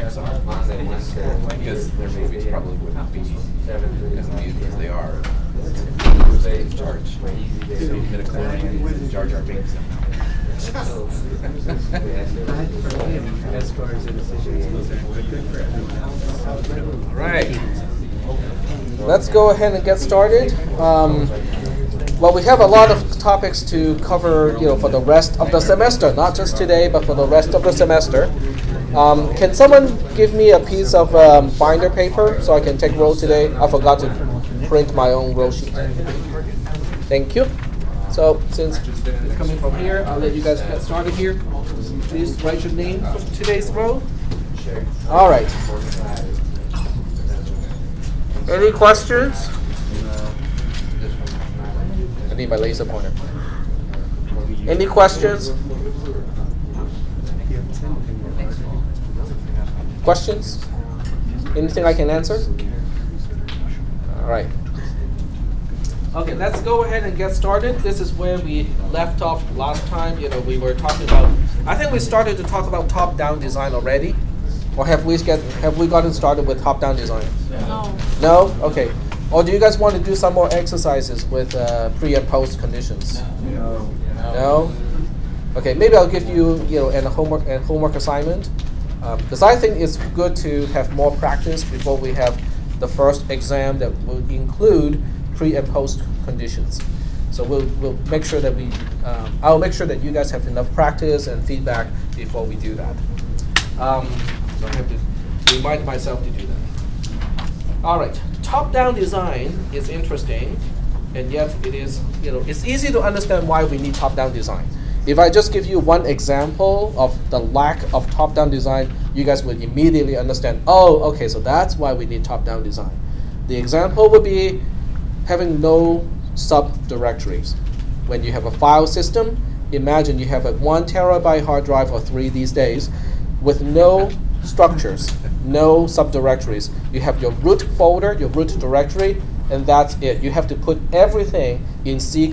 Because their movies probably wouldn't be as viewed as they are. Charge. Midichlorian, Jar Jar Binks. As far as the decisions goes, All right. Let's go ahead and get started. Well, we have a lot of topics to cover, for the rest of the semester, not just today, but for the rest of the semester. Can someone give me a piece of binder paper so I can take roll today? I forgot to print my own roll sheet. Thank you. So since it's coming from here, I'll let you guys get started here. Please write your name for today's roll. All right. Any questions? I need my laser pointer. Any questions? Questions? Anything I can answer? All right. Okay, let's go ahead and get started. This is where we left off last time. We were talking about, I think we started to talk about top-down design already. Or have we gotten started with top-down design? No. No? Okay. Or do you guys want to do some more exercises with pre and post conditions? No. No? Okay, maybe I'll give you, a homework assignment. Because I think it's good to have more practice before we have the first exam that will include pre and post conditions. So we'll make sure that I'll make sure that you guys have enough practice and feedback before we do that. So I have to remind myself to do that. All right, top-down design is interesting, and yet it is, it's easy to understand why we need top-down design. If I just give you one example of the lack of top-down design, you guys would immediately understand, oh, okay, so that's why we need top-down design. The example would be having no subdirectories. When you have a file system, imagine you have a 1 terabyte hard drive or 3 these days with no structures, no subdirectories. You have your root folder, your root directory, and that's it. You have to put everything in C:\\.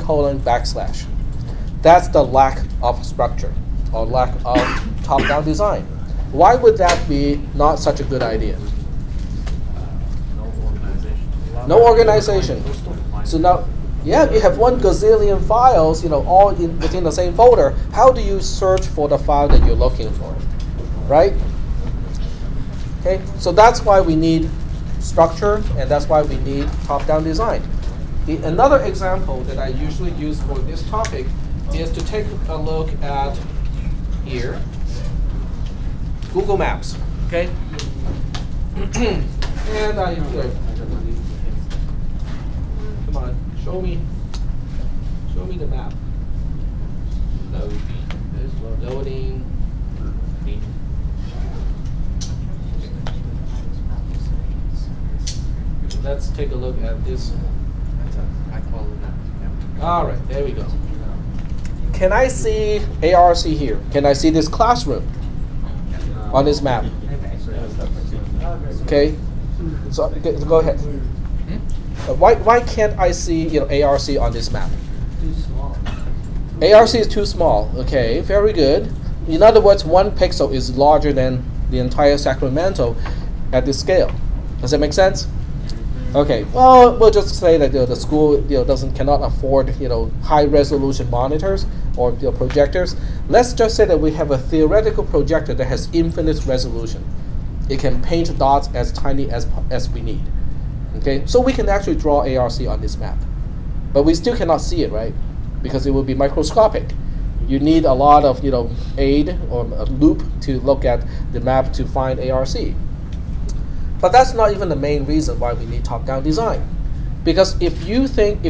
That's the lack of structure or lack of top-down design. Why would that be not such a good idea? No organization. So now, yeah, you have 1 gazillion files, all within the same folder. How do you search for the file that you're looking for, right? Okay, so that's why we need structure, and that's why we need top-down design. Another example that I usually use for this topic is to take a look at here, Google Maps. Okay, and come on, show me the map. Loading. Let's take a look at this. That's a high-quality map. All right, there we go. Can I see ARC here? Can I see this classroom on this map? Okay, so go ahead. Why can't I see ARC on this map? too small. ARC is too small. Okay, very good. In other words, 1 pixel is larger than the entire Sacramento at this scale. Does that make sense? Okay. Well, we'll just say that the school cannot afford high resolution monitors or projectors. Let's just say that we have a theoretical projector that has infinite resolution. It can paint dots as tiny as we need. Okay, so we can actually draw ARC on this map, but we still cannot see it, right? Because it will be microscopic. You need a lot of aid or a loop to look at the map to find ARC. But that's not even the main reason why we need top-down design. Because if you think,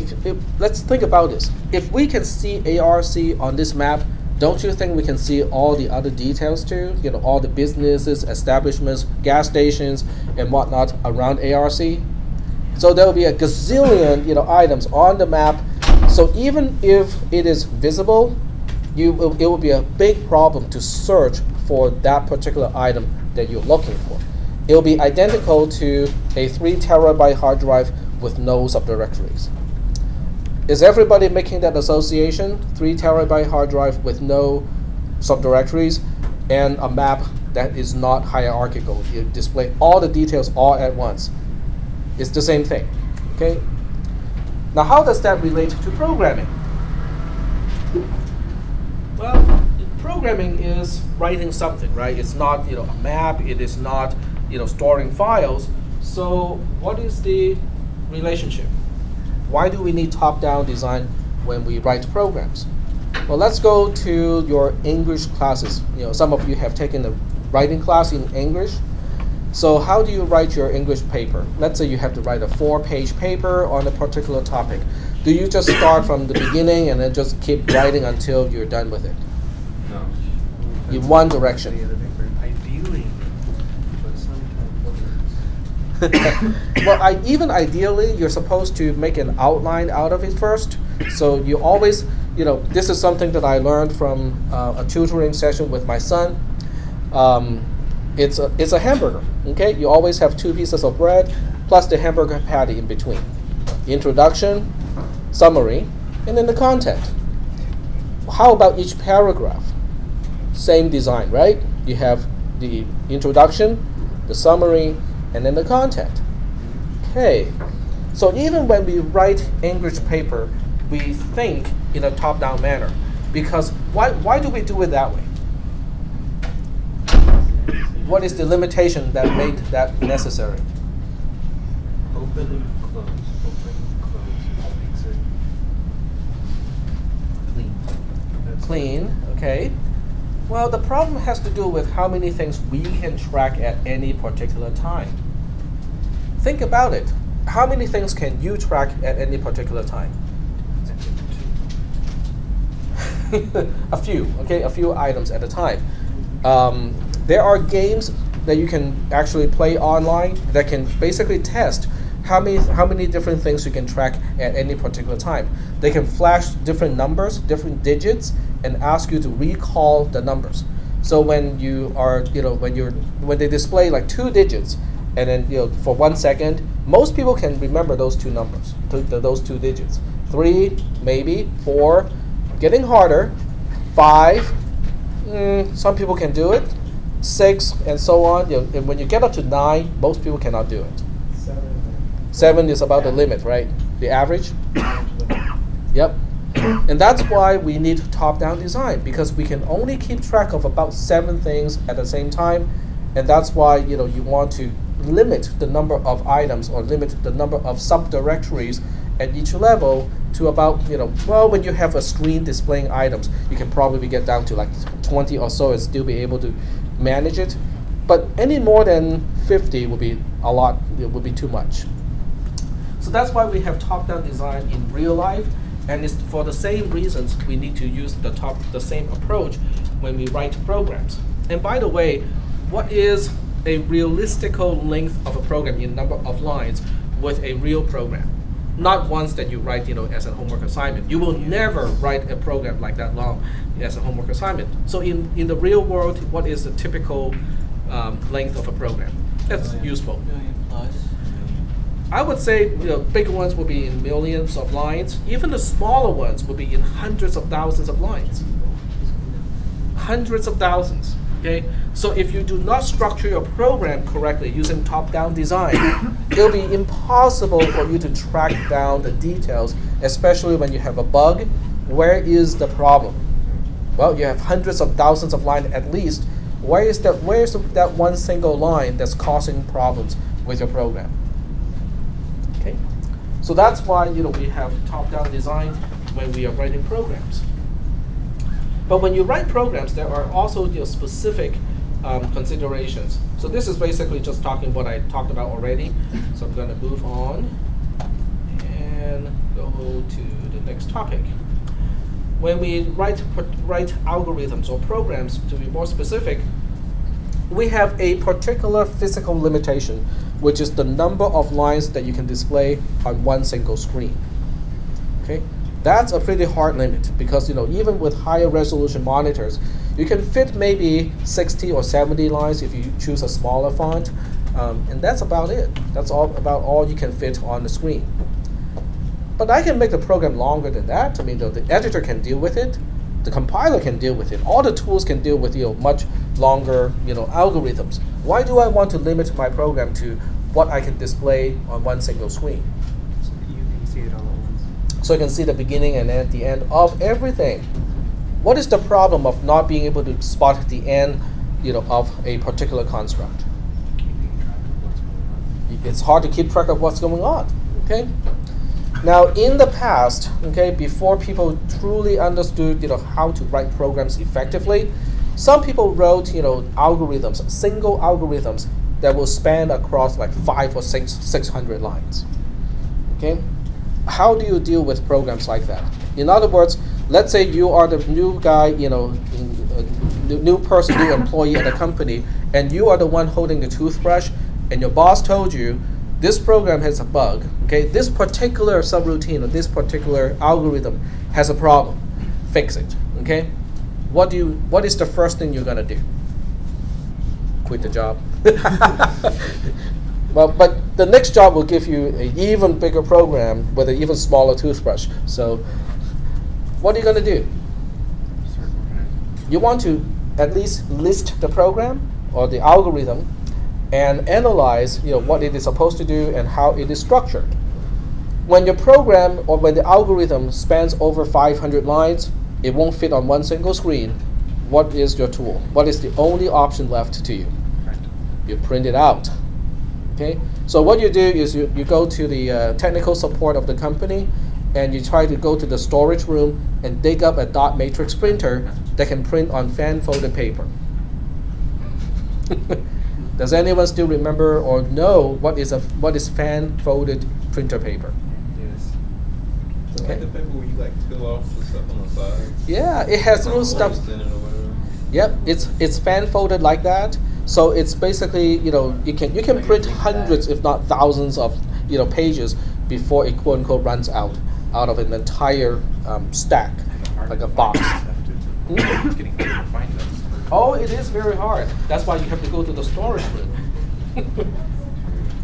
let's think about this. If we can see ARC on this map, don't you think we can see all the other details too? All the businesses, establishments, gas stations, and whatnot around ARC. So there will be a gazillion items on the map. So even if it is visible, it will be a big problem to search for that particular item that you're looking for. It will be identical to a 3 terabyte hard drive with no subdirectories. Is everybody making that association? 3 terabyte hard drive with no subdirectories and a map that is not hierarchical. You display all the details all at once. It's the same thing. Okay. Now, how does that relate to programming? Well, programming is writing something, right? It's not, a map. It is not, storing files. So, what is the relationship? Why do we need top-down design when we write programs? Well, let's go to your English classes. Some of you have taken a writing class in English. So how do you write your English paper? Let's say you have to write a 4-page paper on a particular topic. Do you just start from the beginning and then just keep writing until you're done with it? No. In one direction. Ideally, but sometimes Well, even ideally, you're supposed to make an outline out of it first. So you always, this is something that I learned from a tutoring session with my son. It's a hamburger. Okay, you always have 2 pieces of bread plus the hamburger patty in between. Introduction, summary, and then the content. How about each paragraph? Same design, right? You have the introduction, the summary, and then the content. Okay, so even when we write English paper, we think in a top-down manner. Because why do we do it that way? What is the limitation that made that necessary? open and close, open and close. Makes it clean. That's Clean, okay. Well, the problem has to do with how many things we can track at any particular time. Think about it. How many things can you track at any particular time? A few, okay, a few items at a time. There are games that you can actually play online that can basically test how many different things you can track at any particular time. They can flash different numbers, different digits, and ask you to recall the numbers. So when you are, when they display like 2 digits, and then for 1 second, most people can remember those 2 numbers, those 2 digits. 3, maybe 4, getting harder. 5, some people can do it. 6, and so on. And when you get up to 9, most people cannot do it. 7 is about the limit, right? The average. Yep. And that's why we need top-down design, because we can only keep track of about 7 things at the same time, and that's why you want to limit the number of items or limit the number of subdirectories at each level to about when you have a screen displaying items, you can probably get down to like 20 or so and still be able to manage it. But any more than 50 would be a lot. It would be too much. So that's why we have top-down design in real life. And it's for the same reasons we need to use the same approach when we write programs. And by the way, what is a realistical length of a program in number of lines with a real program? Not ones that you write, as a homework assignment. You will never write a program like that long as a homework assignment. So in the real world, what is the typical length of a program? That's useful. million plus. I would say big ones will be in millions of lines. Even the smaller ones will be in hundreds of thousands of lines. Hundreds of thousands. Okay. So if you do not structure your program correctly using top-down design, it'll be impossible for you to track down the details, especially when you have a bug. Where is the problem? Well, you have hundreds of thousands of lines at least. Where is that one single line that's causing problems with your program? Okay, so that's why we have top-down design when we are writing programs. But when you write programs, there are also specific considerations. So this is basically just talking what I talked about already. So I'm going to move on and go to the next topic. When we write algorithms or programs, to be more specific, we have a particular physical limitation, which is the number of lines that you can display on one single screen. Okay, that's a pretty hard limit because even with higher resolution monitors, you can fit maybe 60 or 70 lines if you choose a smaller font, and that's about it. That's about all you can fit on the screen. But I can make the program longer than that. I mean, the editor can deal with it. The compiler can deal with it. All the tools can deal with much longer algorithms. Why do I want to limit my program to what I can display on one single screen? So that you can see it all at once. So you can see the beginning and at the end of everything. What is the problem of not being able to spot the end of a particular construct? Keeping track of what's going on. It's hard to keep track of what's going on. Okay. Now, in the past, okay, before people truly understood, how to write programs effectively, some people wrote, algorithms, single algorithms that will span across like 500 or 600 lines. Okay. How do you deal with programs like that? In other words, let's say you are the new guy, new person, new employee at a company, and you are the one holding the toothbrush, and your boss told you, this program has a bug. Okay, this particular subroutine or this particular algorithm has a problem. Fix it. Okay, what is the first thing you're gonna do? Quit the job. But the next job will give you an even bigger program with an even smaller toothbrush. So, what are you gonna do? Start organizing. You want to at least list the program or the algorithm and analyze what it is supposed to do and how it is structured. When your program or when the algorithm spans over 500 lines, it won't fit on one single screen. What is your tool? What is the only option left to you? You print it out. Okay? So what you do is you go to the technical support of the company and you try to go to the storage room and dig up a dot matrix printer that can print on fan-folded paper. Does anyone still remember or know what is fan-folded printer paper? Yes. Okay. Like the paper where you like peel off the stuff on the side. Yeah, it has little stuff. In it or whatever. Yep, it's fan-folded like that. So it's basically you can print hundreds, if not thousands, of pages before it quote unquote runs out of an entire stack, like a box. It's getting harder to find those. Oh, it is very hard. That's why you have to go to the storage room.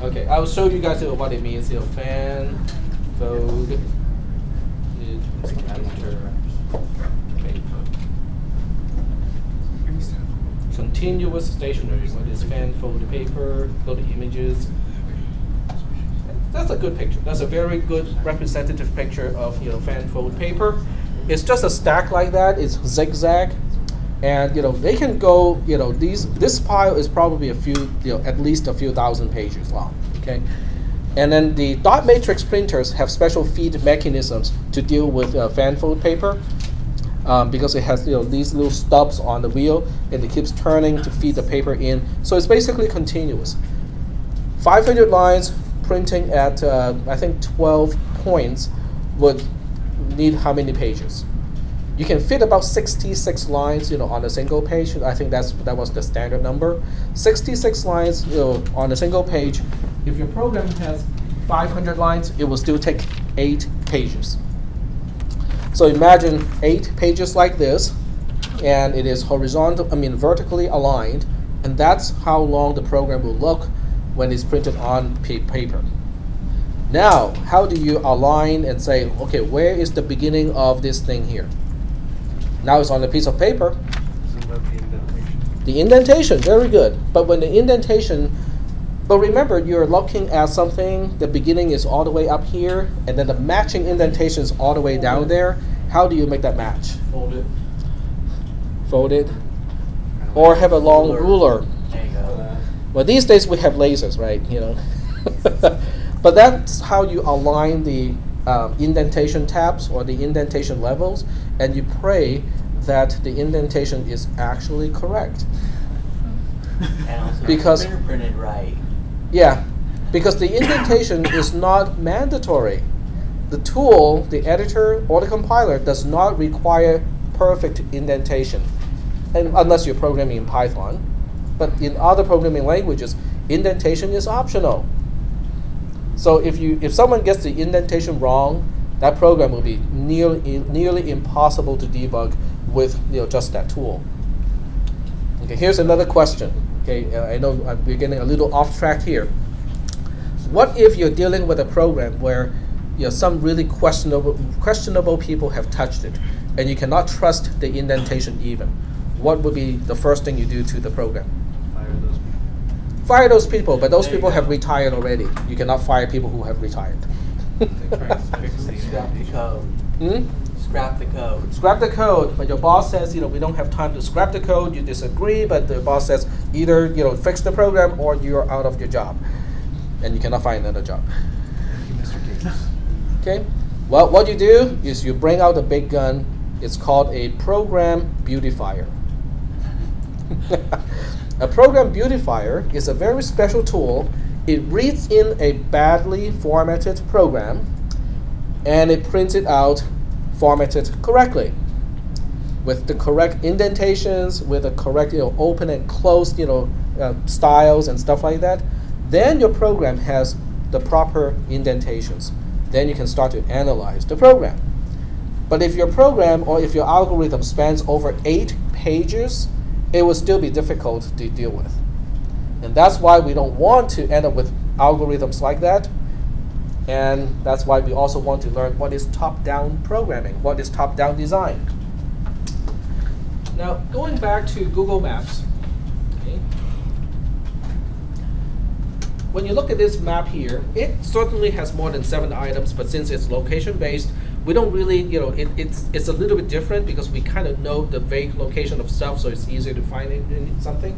Okay, I'll show you guys what it means. Fan folded printer paper. Continuous stationery. What is fan folded paper? Go to images. That's a good picture. That's a very good representative picture of fan fold paper. It's just a stack like that. It's zigzag. And they can go. This pile is probably at least a few thousand pages long. Okay, and then the dot matrix printers have special feed mechanisms to deal with fan fold paper because it has these little stubs on the wheel and it keeps turning to feed the paper in. So it's basically continuous. 500 lines printing at I think 12 points would need how many pages? You can fit about 66 lines, on a single page. I think that was the standard number. 66 lines, on a single page. If your program has 500 lines, it will still take 8 pages. So imagine 8 pages like this, and it is vertically aligned, and that's how long the program will look when it's printed on paper. Now, how do you align and say, okay, where is the beginning of this thing here? Now it's on a piece of paper. Isn't that the indentation? The indentation, very good. But when the indentation, but remember, you're looking at something, the beginning is all the way up here, and then the matching indentation is all the way down there. How do you make that match? Fold it. Fold it. Or have a long ruler. There you go. Well, these days we have lasers, right? But that's how you align the indentation tabs or the indentation levels, and you pray that the indentation is actually correct. And also Because- fingerprinted right. Yeah, because the indentation is not mandatory. The tool, the editor, or the compiler does not require perfect indentation, and unless you're programming in Python. But in other programming languages, indentation is optional. So if someone gets the indentation wrong, that program will be nearly impossible to debug with just that tool. Okay, here's another question. Okay, I know we're getting a little off track here. What if you're dealing with a program where some really questionable people have touched it, and you cannot trust the indentation even? what would be the first thing you do to the program? Fire those people. Fire those people, but those There you people have go. retired already. You cannot fire people who have retired. Scrap the code. Hmm? Scrap the code. Scrap the code, but your boss says, we don't have time to scrap the code. You disagree, but the boss says either fix the program or you're out of your job, and you cannot find another job. Okay. Well, what you do is you bring out a big gun. It's called a program beautifier. A program beautifier is a very special tool. It reads in a badly formatted program, and it prints it out formatted correctly with the correct indentations, with the correct open and closed styles and stuff like that. Then your program has the proper indentations. Then you can start to analyze the program. But if your program or if your algorithm spans over 8 pages, it will still be difficult to deal with. And that's why we don't want to end up with algorithms like that. And that's why we also want to learn what is top-down programming, what is top-down design. Now, going back to Google Maps, okay, when you look at this map here, it certainly has more than 7 items, but since it's location-based, we don't really, it's a little bit different because we kind of know the vague location of stuff, so it's easier to find it in something.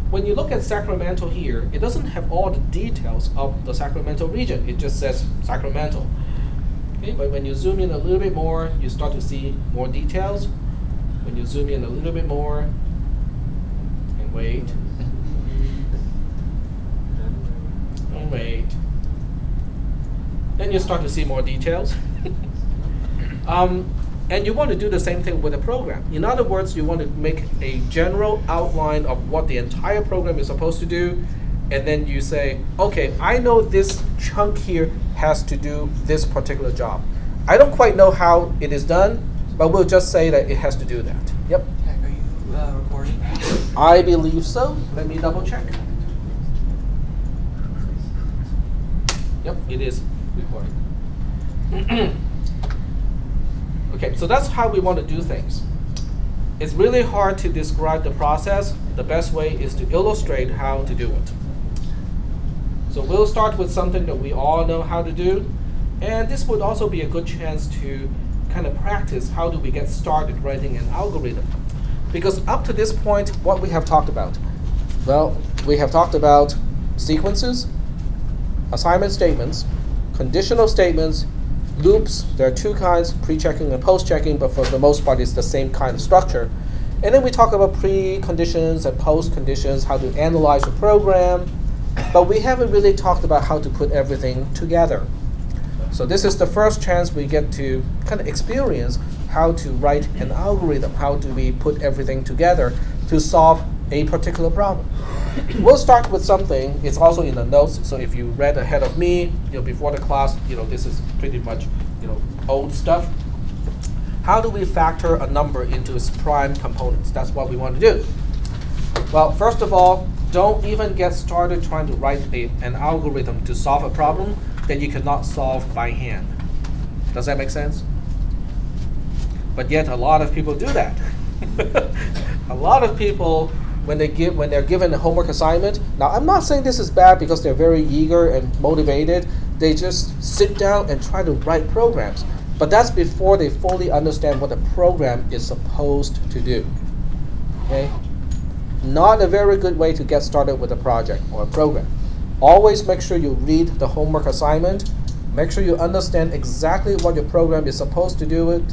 When you look at Sacramento here, it doesn't have all the details of the Sacramento region. It just says Sacramento. Okay, but when you zoom in a little bit more, you start to see more details. When you zoom in a little bit more, and wait, and wait, then you start to see more details. And you want to do the same thing with a program. In other words, you want to make a general outline of what the entire program is supposed to do, and then you say, okay, I know this chunk here has to do this particular job. I don't quite know how it is done, but we'll just say that it has to do that. Yep. Are you recording? I believe so. Let me double check. Yep, it is recording. Okay, so that's how we want to do things. It's really hard to describe the process. The best way is to illustrate how to do it. So we'll start with something that we all know how to do, and this would also be a good chance to kind of practice how do we get started writing an algorithm. Because up to this point, what we have talked about? Well, we have talked about sequences, assignment statements, conditional statements, loops. There are 2 kinds, pre-checking and post-checking, but for the most part it's the same kind of structure. And then we talk about preconditions and post-conditions, how to analyze a program, but we haven't really talked about how to put everything together. So this is the first chance we get to kind of experience how to write an algorithm, how do we put everything together to solve a particular problem. We'll start with something. It's also in the notes, so if you read ahead of me, before the class, this is pretty much, old stuff. How do we factor a number into its prime components? That's what we want to do. Well, first of all, don't even get started trying to write an algorithm to solve a problem that you cannot solve by hand. Does that make sense? But yet, a lot of people do that. A lot of people, when they're given a homework assignment. Now, I'm not saying this is bad because they're very eager and motivated. They just sit down and try to write programs. But that's before they fully understand what a program is supposed to do. Okay? Not a very good way to get started with a project or a program. Always make sure you read the homework assignment. Make sure you understand exactly what your program is supposed to do it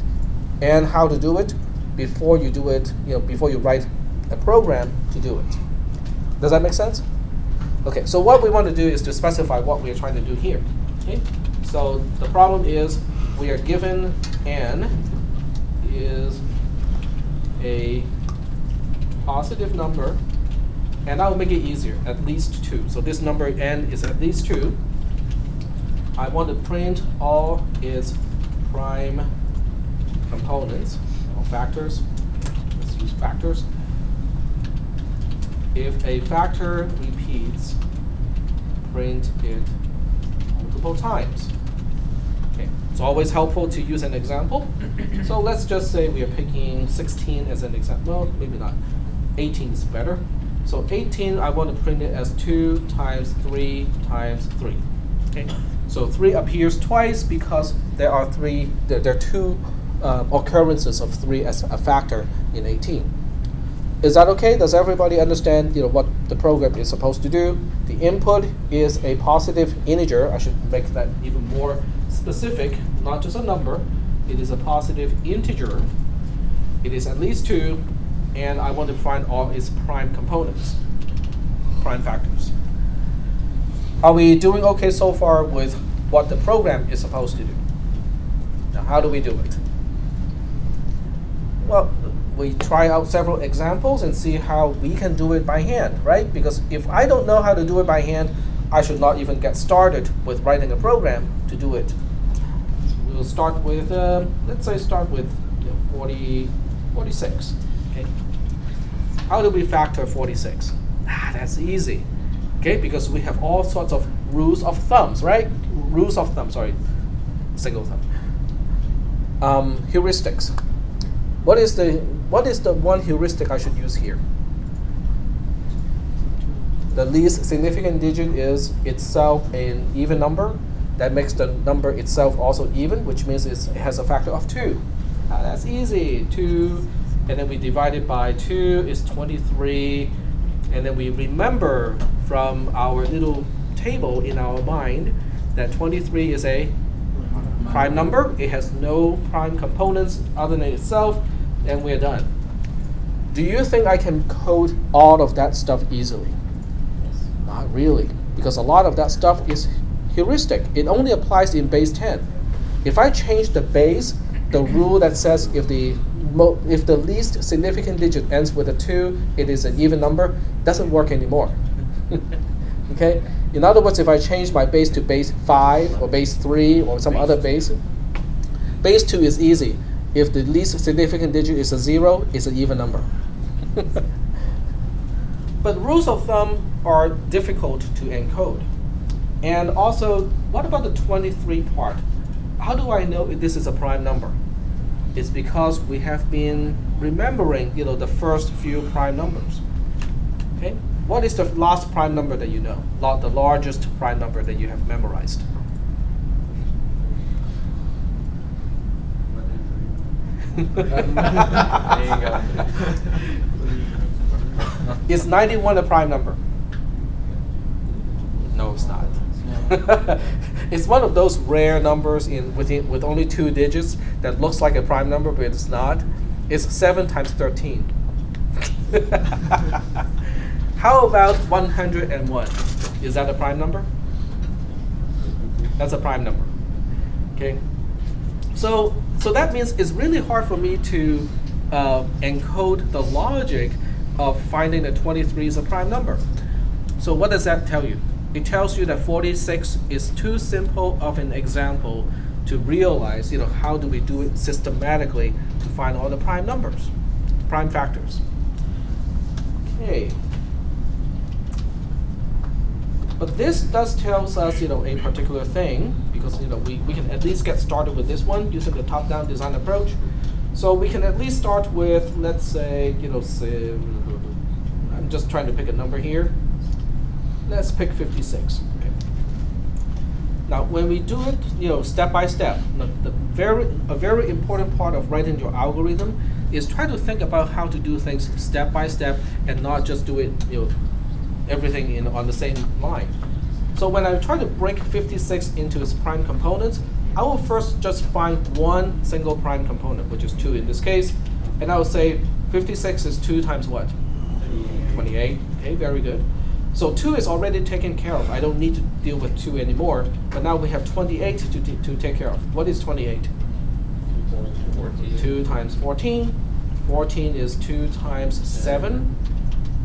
and how to do it before you do it, before you write a program to do it. Does that make sense? Okay, so what we want to do is to specify what we are trying to do here. Okay? So the problem is we are given n is a positive number, and I'll make it easier, at least 2. So this number n is at least 2. I want to print all its prime components, or factors. Let's use factors. If a factor repeats, print it multiple times. Okay. It's always helpful to use an example. So let's just say we are picking 16 as an example. Well, maybe not. 18 is better. So 18, I want to print it as 2 times 3 times 3. Okay. So 3 appears twice because there are two occurrences of 3 as a factor in 18. Is that okay? Does everybody understand what the program is supposed to do? The input is a positive integer. I should make that even more specific, not just a number. It is a positive integer. It is at least 2, and I want to find all its prime components, prime factors. Are we doing okay so far with what the program is supposed to do? Now, how do we do it? Well, we try out several examples and see how we can do it by hand, right? Because if I don't know how to do it by hand, I should not even get started with writing a program to do it. So we'll start with, let's say, 46. Okay. How do we factor 46? That's easy. Okay, because we have all sorts of rules of thumbs, right? Rules of thumb, sorry, single thumb. Heuristics. What is the one heuristic I should use here? The least significant digit is itself an even number. That makes the number itself also even, which means it has a factor of 2. That's easy. 2, and then we divide it by 2 is 23. And then we remember from our little table in our mind that 23 is a prime number. It has no prime components other than itself, and we're done. Do you think I can code all of that stuff easily? Yes. Not really, because a lot of that stuff is heuristic. It only applies in base 10. If I change the base, the rule that says if the least significant digit ends with a 2, it is an even number, doesn't work anymore. Okay? In other words, if I change my base to base 5 or base 3 or some other base 2 is easy. If the least significant digit is a 0, it's an even number. But rules of thumb are difficult to encode. And also, what about the 23 part? How do I know if this is a prime number? It's because we have been remembering, the first few prime numbers. Okay? What is the last prime number that you know? The largest prime number that you have memorized? There you go. Is 91 a prime number? No, it's not. It's one of those rare numbers with only 2 digits that looks like a prime number, but it's not. It's 7 times 13. How about 101? Is that a prime number? That's a prime number. Okay. So that means it's really hard for me to encode the logic of finding that 23 is a prime number. So what does that tell you? It tells you that 46 is too simple of an example to realize, how do we do it systematically to find all the prime numbers, prime factors. Okay. But this does tell us, a particular thing, because we can at least get started with this one using the top-down design approach. So we can at least start with, let's say, say, I'm just trying to pick a number here. Let's pick 56. Okay. Now, when we do it, step by step, a very important part of writing your algorithm is try to think about how to do things step by step and not just do it, everything on the same line. So when I try to break 56 into its prime components, I will first just find one single prime component, which is 2 in this case, and I will say 56 is 2 times what? 28. Okay, very good. So 2 is already taken care of. I don't need to deal with 2 anymore, but now we have 28 to take care of. What is 28? 14. 2 times 14. 14 is 2 times 7.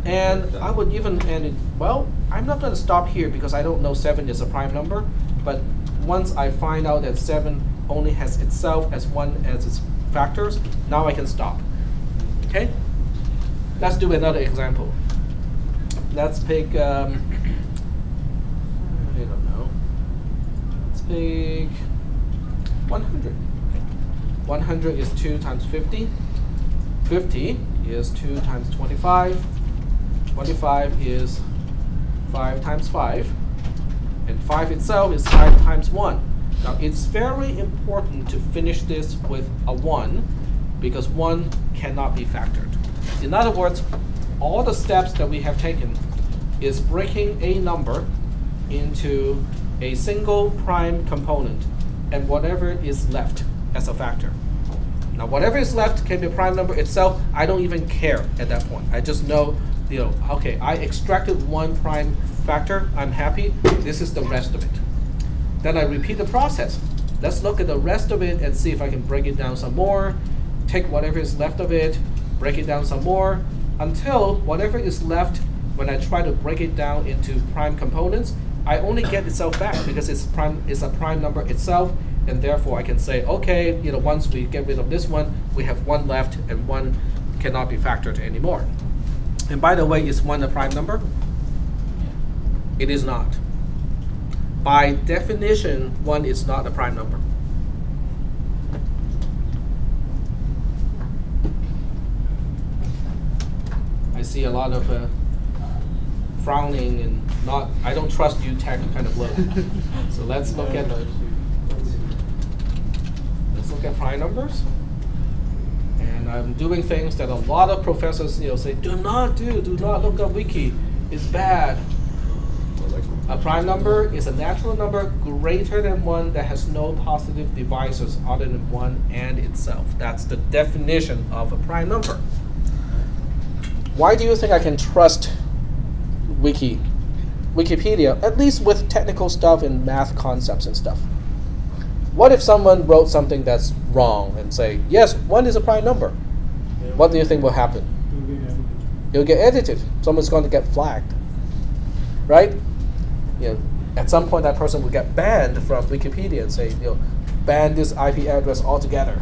And I would even end it, well, I'm not going to stop here because I don't know 7 is a prime number, but once I find out that 7 only has itself as one as its factors, now I can stop. Okay? Let's do another example. Let's pick, I don't know, let's pick 100. 100 is 2 times 50. 50 is 2 times 25. 25 is 5 times 5. And 5 itself is 5 times 1. Now, it's very important to finish this with a 1 because 1 cannot be factored. In other words, all the steps that we have taken is breaking a number into a single prime component and whatever is left as a factor. Now, whatever is left can be a prime number itself. I don't even care at that point. I just know, okay, I extracted one prime factor. I'm happy. This is the rest of it. Then I repeat the process. Let's look at the rest of it and see if I can break it down some more. Take whatever is left of it, break it down some more, until whatever is left, when I try to break it down into prime components, I only get itself back because it's a prime number itself, and therefore I can say, okay, once we get rid of this one, we have 1 left, and 1 cannot be factored anymore. And by the way, is 1 a prime number? It is not. By definition, 1 is not a prime number. I see a lot of frowning and I don't trust you tech kind of look. So let's look at prime numbers. And I'm doing things that a lot of professors say, do not look up wiki, it's bad. A prime number is a natural number greater than 1 that has no positive divisors other than 1 and itself. That's the definition of a prime number. Why do you think I can trust Wikipedia, at least with technical stuff and math concepts and stuff? What if someone wrote something that's wrong and say, yes, 1 is a prime number? What do you think will happen? It'll get edited. Someone's going to get flagged, right? At some point that person will get banned from Wikipedia and say, ban this IP address altogether.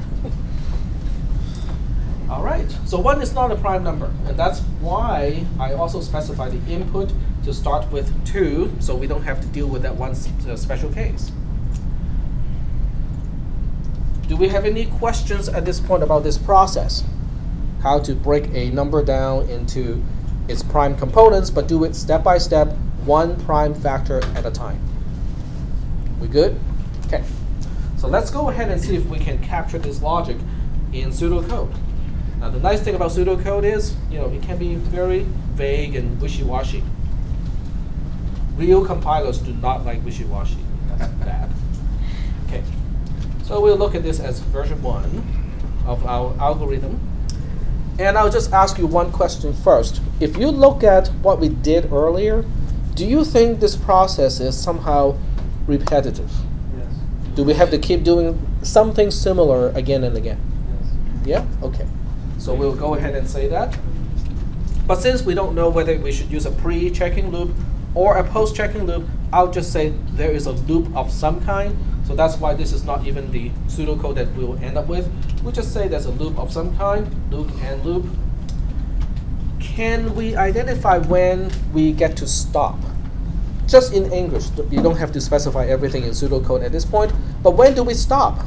All right, so 1 is not a prime number, and that's why I also specify the input to start with 2, so we don't have to deal with that one special case. Do we have any questions at this point about this process? How to break a number down into its prime components, but do it step by step, 1 prime factor at a time. We good? Okay. So let's go ahead and see if we can capture this logic in pseudocode. Now, the nice thing about pseudocode is, it can be very vague and wishy-washy. Real compilers do not like wishy-washy. That's bad. Okay. So we'll look at this as version 1 of our algorithm. And I'll just ask you one question first. If you look at what we did earlier, do you think this process is somehow repetitive? Yes. Do we have to keep doing something similar again and again? Yes. Yeah? Okay. So we'll go ahead and say that. But since we don't know whether we should use a pre-checking loop or a post-checking loop, I'll just say there is a loop of some kind. So that's why this is not even the pseudocode that we'll end up with. We'll just say there's a loop of some kind, loop and loop. Can we identify when we get to stop? Just in English, you don't have to specify everything in pseudocode at this point, but when do we stop?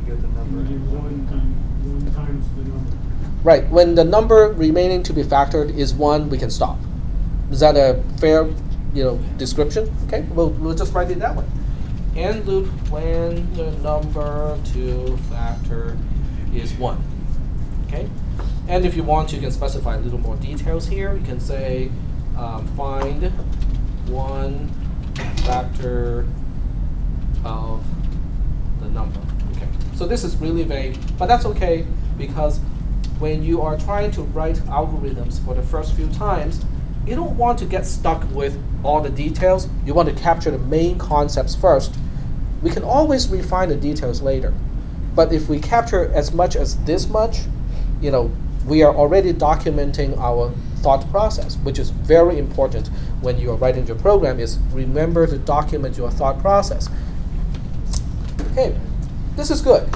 You get the number. One times the number. Right, when the number remaining to be factored is 1, we can stop. Is that a fair description? Okay, we'll just write it that way. End loop when the number to factor is 1. Okay, and if you want, you can specify a little more details here. You can say find 1 factor of the number. Okay, so this is really vague, but that's okay because when you are trying to write algorithms for the first few times, you don't want to get stuck with all the details. You want to capture the main concepts first. We can always refine the details later. But if we capture as much as this much, we are already documenting our thought process, which is very important when you are writing your program, is remember to document your thought process. Okay, this is good.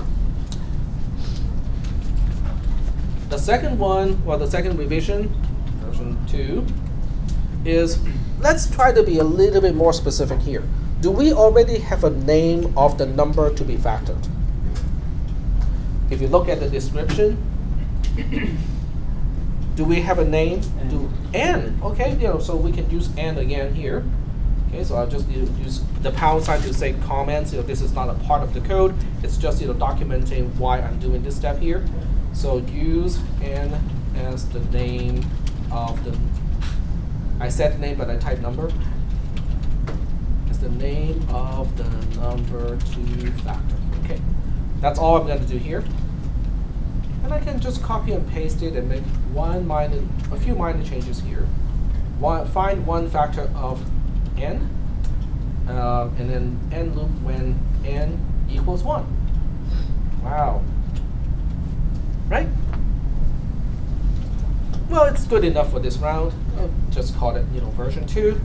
The second one, the second revision, version 2, is let's try to be a little bit more specific here. do we already have a name of the number to be factored? If you look at the description, do we have a name? N. Okay, so we can use N again here. Okay, so I'll just use the pound sign to say comments. This is not a part of the code. It's just documenting why I'm doing this step here. So use N as the name of the. I said name, but I typed number. As the name of the number to factor. Okay, that's all I'm going to do here. And I can just copy and paste it and make a few minor changes here. Find one factor of n, and then n loop when n equals 1. Wow. Right? Well, it's good enough for this round. I'll just call it, version 2.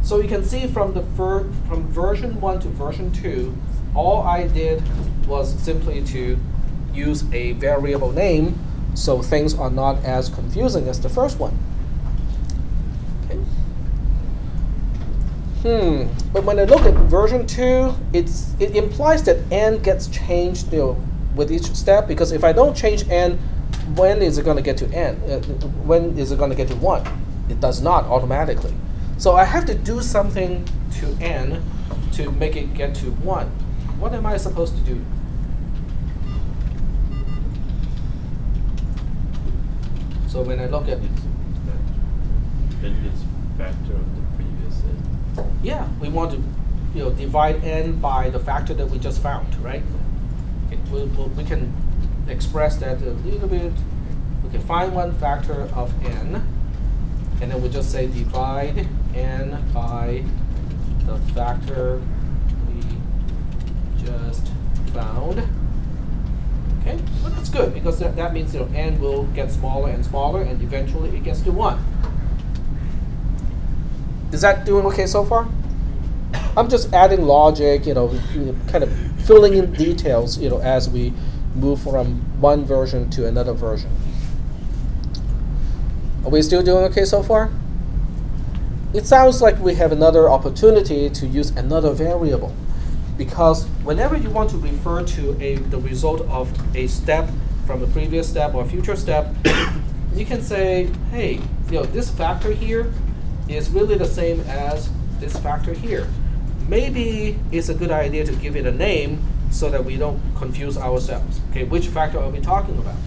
So you can see from from version 1 to version 2, all I did was simply to use a variable name, so things are not as confusing as the first one. Okay. But when I look at version 2, it implies that n gets changed with each step, because if I don't change n, when is it going to get to n? When is it going to get to 1? It does not automatically. So I have to do something to n to make it get to 1. What am I supposed to do? So when I look at Then it's factor of the previous n. Yeah, we want to divide n by the factor that we just found, right? We can express that a little bit. We can find one factor of n, and then we just say divide n by the factor we just found. Okay, well, that's good, because that means n will get smaller and smaller, and eventually it gets to 1. Is that doing okay so far? I'm just adding logic, kind of filling in details, as we move from one version to another version. Are we still doing okay so far? It sounds like we have another opportunity to use another variable, because whenever you want to refer to the result of a step from a previous step or a future step, you can say, hey, this factor here is really the same as this factor here. Maybe it's a good idea to give it a name so that we don't confuse ourselves. Okay, which factor are we talking about?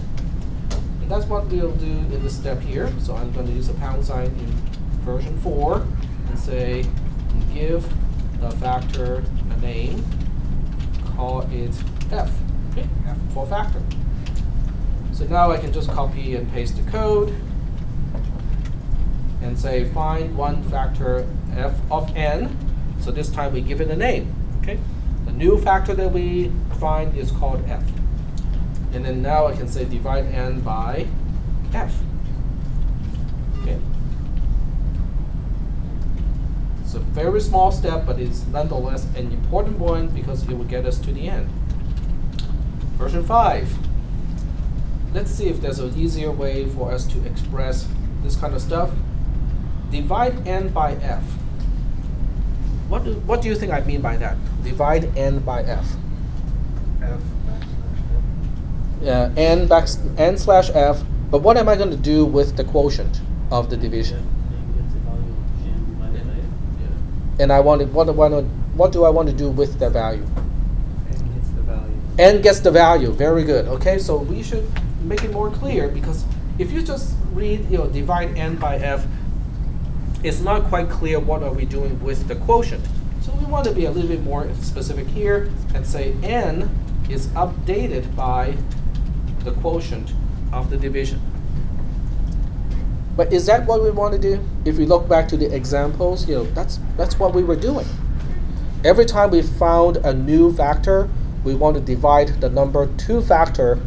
And that's what we'll do in this step here. So I'm going to use a pound sign in version 4 and say, give the factor a name, call it f. Okay, f for factor. So now I can just copy and paste the code and say find one factor f of n. So this time we give it a name. Okay, the new factor that we find is called f. And then now I can say divide n by f. Okay. It's a very small step, but it's nonetheless an important one because it will get us to the end. Version 5. Let's see if there's an easier way for us to express this kind of stuff. Divide n by f. What do you think I mean by that? Divide n by f. F backslash f. N slash f. But what am I going to do with the quotient of the division? And what do I want to do with the value? N gets the value. N gets the value. Very good. Okay, so we should make it more clear, because if you just read, divide n by f, it's not quite clear what are we doing with the quotient. So we want to be a little bit more specific here and say n is updated by the quotient of the division. But is that what we want to do? If we look back to the examples, that's what we were doing. Every time we found a new factor, we want to divide the number 2 factor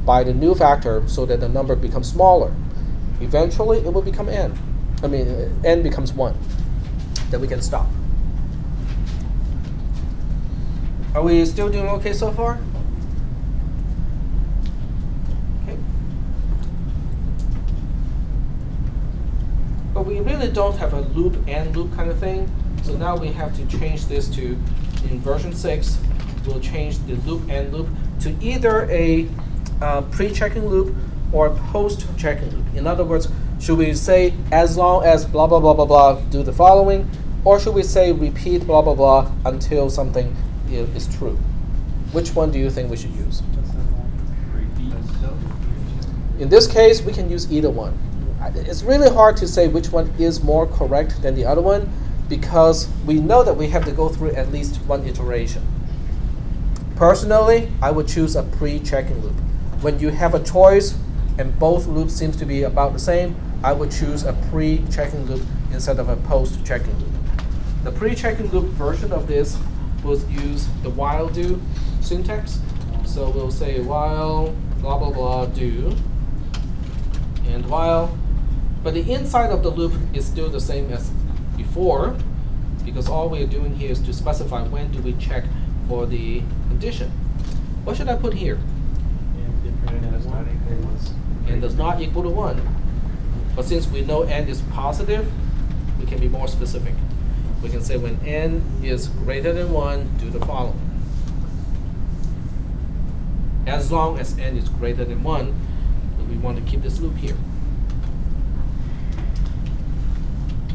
by the new factor so that the number becomes smaller. Eventually, it will become n. N becomes 1. Then we can stop. Are we still doing okay so far? Okay. But we really don't have a loop and loop kind of thing. So now we have to change this to, in version 6, we'll change the loop and loop to either a pre-checking loop or a post-checking loop. In other words, should we say as long as blah, blah, blah, blah, blah, do the following, or should we say repeat blah, blah, blah until something is true? Which one do you think we should use? In this case, we can use either one. It's really hard to say which one is more correct than the other one because we know that we have to go through at least one iteration. Personally, I would choose a pre-checking loop. When you have a choice and both loops seems to be about the same, I would choose a pre-checking loop instead of a post-checking loop. The pre-checking loop version of this will use the while do syntax. So we'll say while blah blah blah do and while, but the inside of the loop is still the same as before because all we are doing here is to specify when do we check for the condition. What should I put here? N does not equal to 1. But since we know n is positive, we can be more specific. We can say when n is greater than 1, do the following. As long as n is greater than 1, we want to keep this loop here.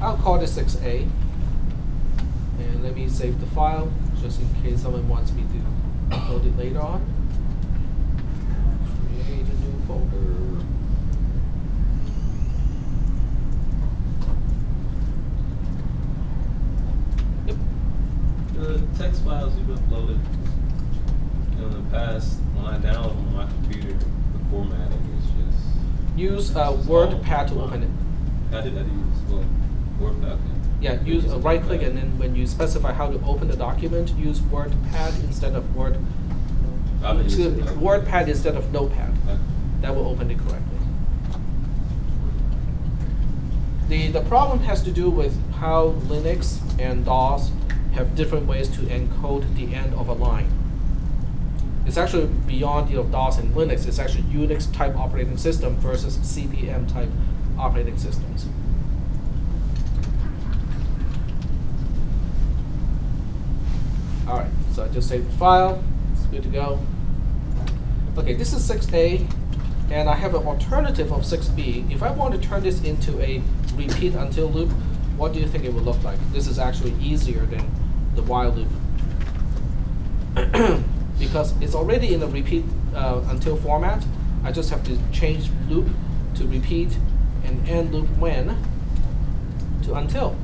I'll call this 6a. And let me save the file, just in case someone wants me to upload it later on. Create a new folder. Yep. The text files you've uploaded in the past, when I download them on my computer, the formatting is just... Use WordPad to open it. How did I use? What? WordPad? Yeah, use right click and then when you specify how to open the document, use WordPad instead of WordPad instead of Notepad. Okay. That will open it correctly. The problem has to do with how Linux and DOS have different ways to encode the end of a line. It's actually beyond DOS and Linux. It's actually Unix type operating system versus CP/M type operating systems. All right, so I just saved the file. It's good to go. Okay, this is 6a, and I have an alternative of 6b. If I want to turn this into a repeat until loop, what do you think it would look like? This is actually easier than the while loop. Because it's already in the repeat until format. I just have to change loop to repeat and end loop when to until.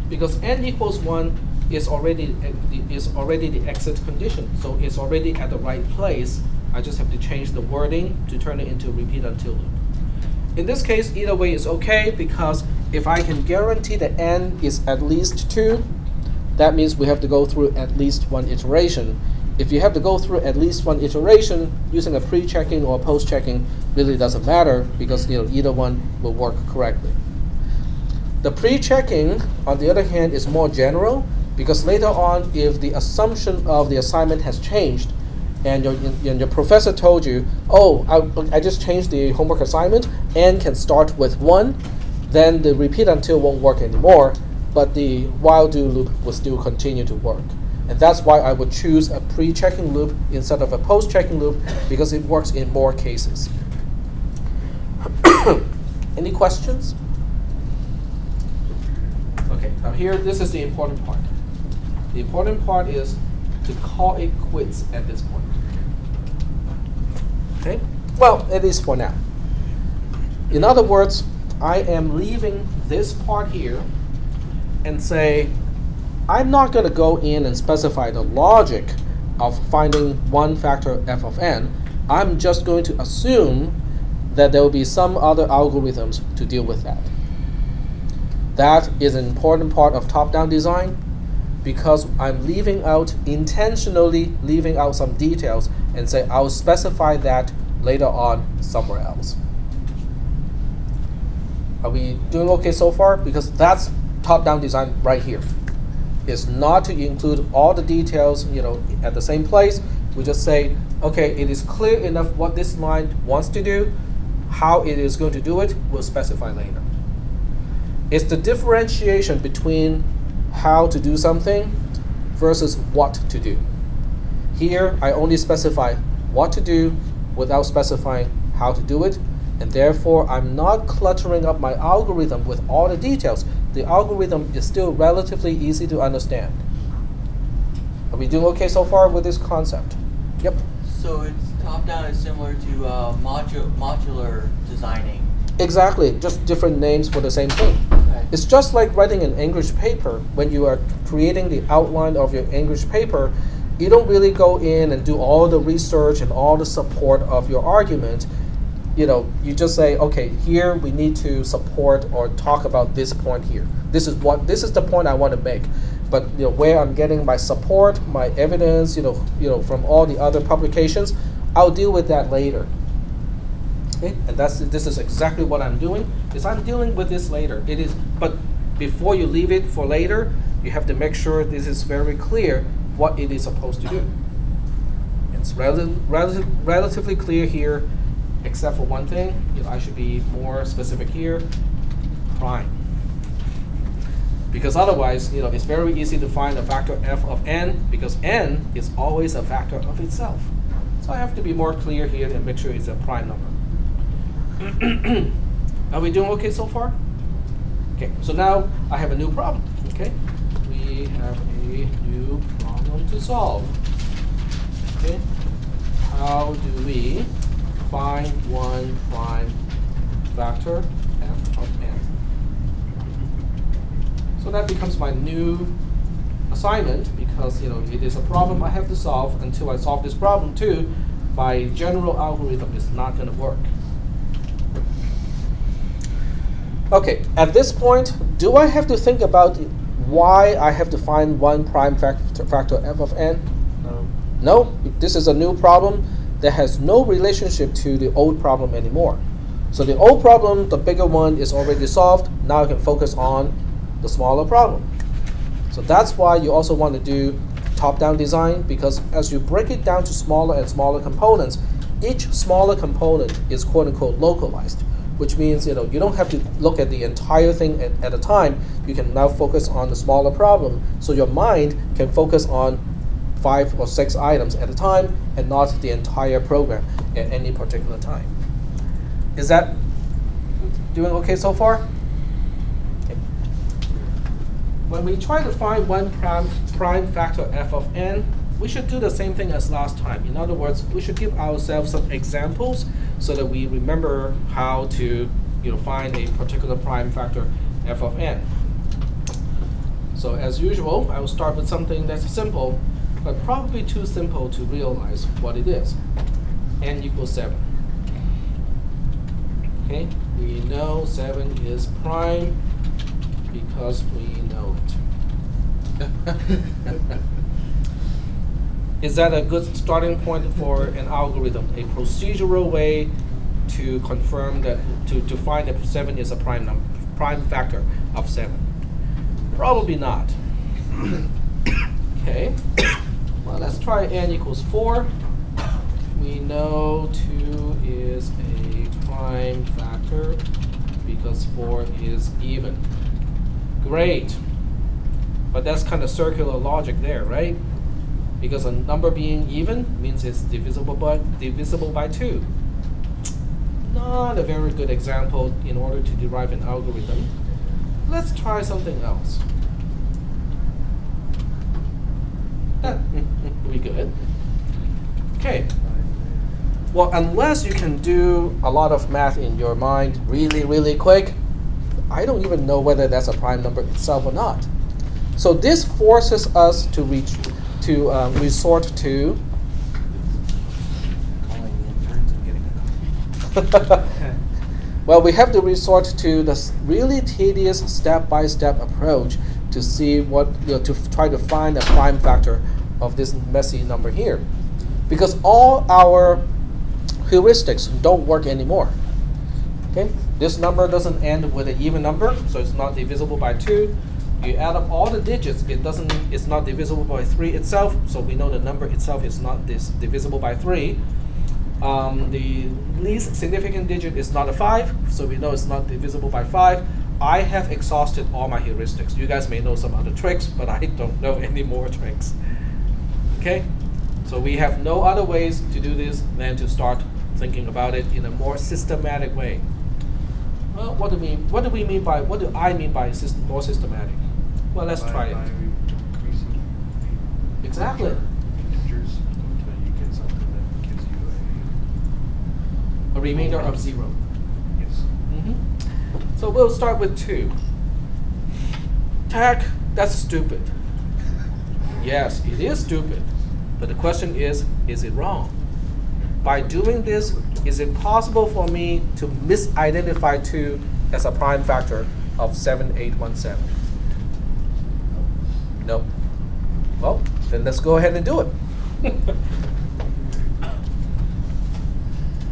Because n equals 1 is already the exit condition, so it's already at the right place. I just have to change the wording to turn it into repeat until loop. In this case, either way is okay because if I can guarantee that n is at least 2, that means we have to go through at least one iteration. If you have to go through at least one iteration, using a pre-checking or post-checking really doesn't matter because either one will work correctly. The pre-checking, on the other hand, is more general because later on, if the assumption of the assignment has changed and your professor told you, oh, I just changed the homework assignment, n can start with 1, then the repeat until won't work anymore, but the while do loop will still continue to work. And that's why I would choose a pre-checking loop instead of a post-checking loop because it works in more cases. Any questions? Okay, now here, this is the important part. The important part is to call it quits at this point. Okay? Well, at least for now. In other words, I am leaving this part here and say, I'm not going to go in and specify the logic of finding one factor f of n. I'm just going to assume that there will be some other algorithms to deal with that. That is an important part of top-down design because I'm intentionally leaving out some details and say I'll specify that later on somewhere else. Are we doing okay so far? Because that's top-down design right here. It's not to include all the details, at the same place. We just say, okay, it is clear enough what this line wants to do. How it is going to do it, we'll specify later. It's the differentiation between how to do something versus what to do. Here, I only specify what to do without specifying how to do it, and therefore I'm not cluttering up my algorithm with all the details. The algorithm is still relatively easy to understand. Are we doing okay so far with this concept? Yep. So it's top-down is similar to modular designing. Exactly, just different names for the same thing. Okay. It's just like writing an English paper. When you are creating the outline of your English paper, you don't really go in and do all the research and all the support of your argument. You just say, okay, here we need to support or talk about this point here. This is the point I want to make. But where I'm getting my support, my evidence, from all the other publications, I'll deal with that later. Okay? And this is exactly what I'm doing. Is I'm dealing with this later. But before you leave it for later, you have to make sure this is very clear what it is supposed to do. It's relatively clear here, except for one thing. I should be more specific here. Prime. Because otherwise, it's very easy to find a factor f of n, because n is always a factor of itself. So I have to be more clear here and make sure it's a prime number. Are we doing okay so far? Okay, so now I have a new problem. Okay, we have a new problem to solve. Okay, how do we find one prime factor f of n? So that becomes my new assignment, because it is a problem I have to solve. Until I solve this problem too, my general algorithm is not going to work. Okay, at this point, do I have to think about why I have to find one prime factor f of n? No. No, this is a new problem that has no relationship to the old problem anymore. So the old problem, the bigger one, is already solved. Now I can focus on the smaller problem. So that's why you also want to do top-down design, because as you break it down to smaller and smaller components, each smaller component is quote-unquote localized, which means you don't have to look at the entire thing at a time. You can now focus on the smaller problem, so your mind can focus on 5 or 6 items at a time and not the entire program at any particular time. Is that doing okay so far? When we try to find one prime factor f of n, we should do the same thing as last time. In other words, we should give ourselves some examples so that we remember how to find a particular prime factor f of n. So as usual, I will start with something that's simple, but probably too simple to realize what it is. N equals 7. Okay, we know 7 is prime because we know it. Is that a good starting point for an algorithm? A procedural way to confirm that, to find that 7 is a prime factor of 7? Probably not. Okay. Well, let's try n equals 4. We know 2 is a prime factor because 4 is even. Great. But that's kind of circular logic there, right? Because a number being even means it's divisible by 2. Not a very good example in order to derive an algorithm. Let's try something else. We good. Okay. Well, unless you can do a lot of math in your mind really, really quick, I don't even know whether that's a prime number itself or not. So this forces us to resort to well, we have to resort to this really tedious step-by-step approach to see what to try to find a prime factor of this messy number here, because all our heuristics don't work anymore. Okay, this number doesn't end with an even number, so it's not divisible by 2. You add up all the digits, it's not divisible by 3 itself, so we know the number itself is not divisible by 3. The least significant digit is not a 5, so we know it's not divisible by 5. I have exhausted all my heuristics. You guys may know some other tricks, but I don't know any more tricks. Okay? So we have no other ways to do this than to start thinking about it in a more systematic way. Well, what do I mean by more systematic? Well, let's try it. By increasing the Exactly. integers until you get something that gives you A remainder of 0. yes. So we'll start with 2. Heck, that's stupid. Yes, it is stupid. But the question is it wrong? By doing this, is it possible for me to misidentify 2 as a prime factor of 7817? No. Well, then let's go ahead and do it.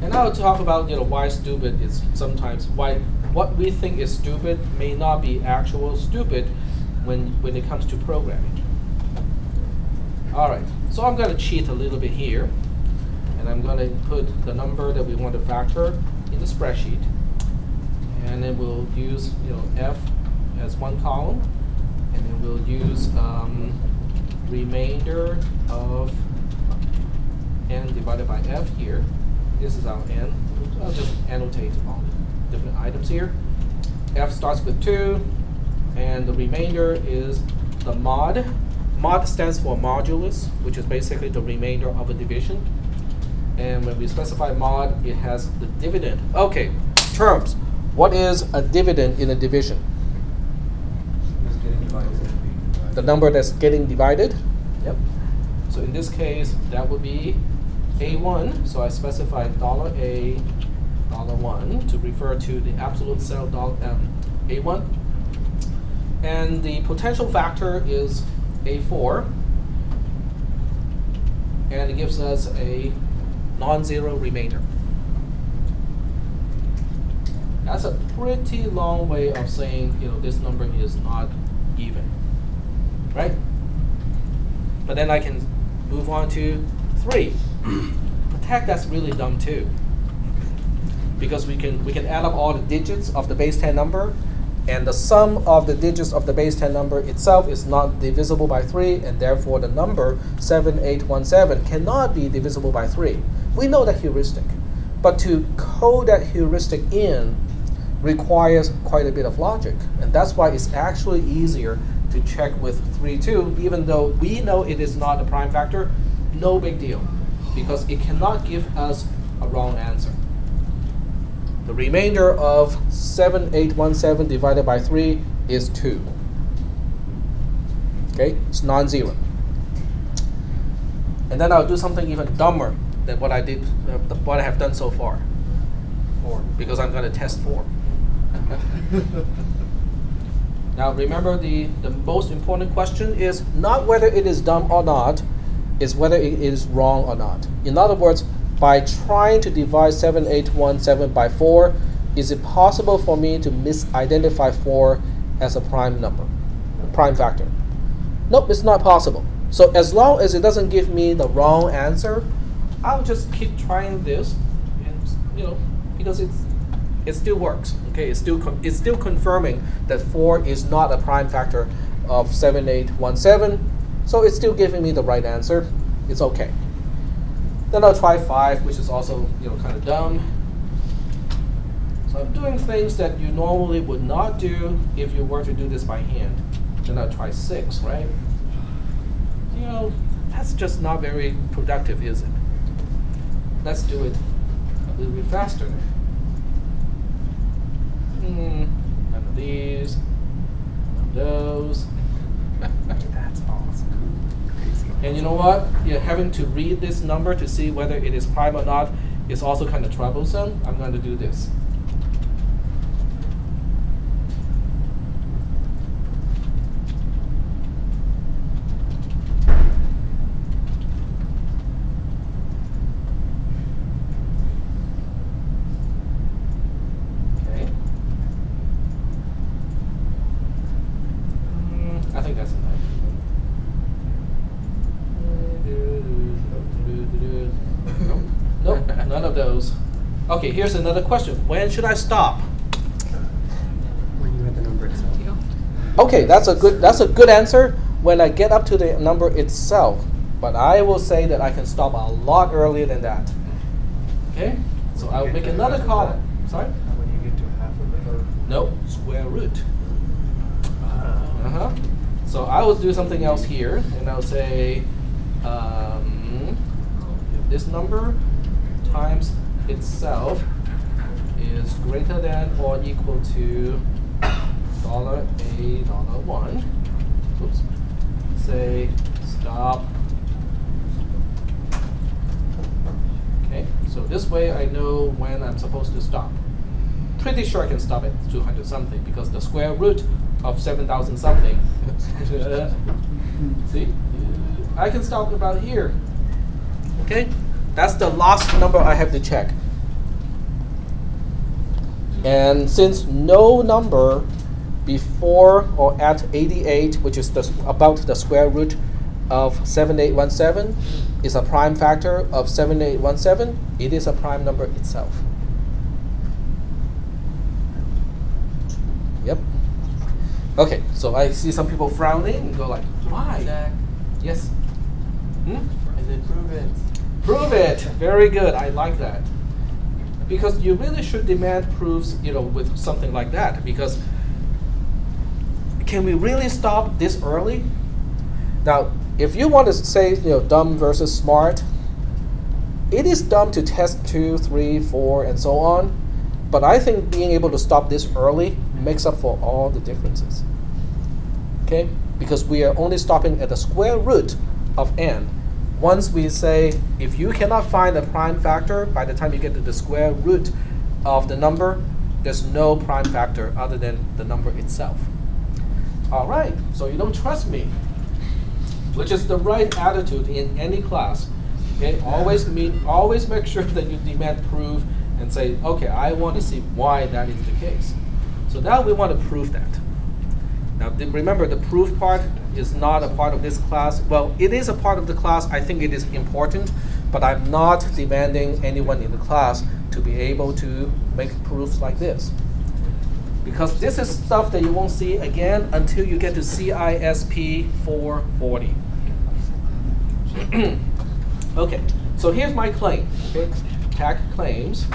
And now to talk about why stupid is sometimes why what we think is stupid may not be actual stupid when it comes to programming. All right, so I'm going to cheat a little bit here, and I'm going to put the number that we want to factor in the spreadsheet, and then we'll use f as one column, and then we'll use remainder of n divided by f here. This is our n. I'll just annotate all the different items here. F starts with 2, and the remainder is the mod. Mod stands for modulus, which is basically the remainder of a division. And when we specify mod, it has the dividend. Okay, terms. What is a dividend in a division? The number that's getting divided. Yep. So in this case, that would be A1. So I specify $A, $1 to refer to the absolute cell A1. And the potential factor is A4. And it gives us a non-zero remainder. That's a pretty long way of saying, this number is not even, right? But then I can move on to 3. But heck, that's really dumb too, because we can add up all the digits of the base 10 number, and the sum of the digits of the base 10 number itself is not divisible by 3, and therefore the number 7817 cannot be divisible by 3. We know that heuristic, but to code that heuristic in requires quite a bit of logic, and that's why it's actually easier to check with 3-2, even though we know it is not a prime factor. No big deal, because it cannot give us a wrong answer. The remainder of 7817 divided by 3 is 2. Okay, it's non-zero. And then I'll do something even dumber than what I did, what I have done so far. 4, because I'm going to test 4. Now remember, the most important question is not whether it is dumb or not, is whether it is wrong or not. In other words, by trying to divide 7817 by 4, is it possible for me to misidentify 4 as a prime number, a prime factor? Nope, it's not possible. So as long as it doesn't give me the wrong answer, I'll just keep trying this, and because it still works. Okay, it's still confirming that 4 is not a prime factor of 7817. So it's still giving me the right answer. It's okay. Then I'll try 5, which is also kind of dumb. So I'm doing things that you normally would not do if you were to do this by hand. Then I'll try 6, right? That's just not very productive, is it? Let's do it a little bit faster. None of these, none of those. That's awesome. Crazy. And you know what? Having to read this number to see whether it is prime or not is also kind of troublesome. I'm going to do this. I think that's enough. Nope, none of those. Okay, here's another question. When should I stop? When you hit the Okay, that's a good answer when I get up to the number itself. But I will say that I can stop a lot earlier than that. Okay? So I'll make another column. Sorry? When you get to half of it, or No, square root. So I will do something else here, and I'll say if this number times itself is greater than or equal to $A$1. Oops. Say stop. Okay, so this way I know when I'm supposed to stop. Pretty sure I can stop at 200 something because the square root of 7,000 something. See? I can stop about here. Okay? That's the last number I have to check. And since no number before or at 88, which is about the square root of 7817, is a prime factor of 7817, it is a prime number itself. Yep. Okay, so I see some people frowning and go like, why? Zach, Yes? Hmm? I said prove it. Prove it. Very good. I like that. Because you really should demand proofs, with something like that. Because can we really stop this early? Now, if you want to say, dumb versus smart, it is dumb to test 2, 3, 4, and so on. But I think being able to stop this early makes up for all the differences. Okay? Because we are only stopping at the square root of n. Once we say, if you cannot find a prime factor by the time you get to the square root of the number, there's no prime factor other than the number itself. All right, so you don't trust me, which is the right attitude in any class. Okay, always make sure that you demand proof and say, okay, I want to see why that is the case. So now we want to prove that. Now remember, the proof part is not a part of this class. Well, it is a part of the class. I think it is important, but I'm not demanding anyone in the class to be able to make proofs like this. Because this is stuff that you won't see again until you get to CISP 440. Okay, so here's my claim. Okay, TAC claims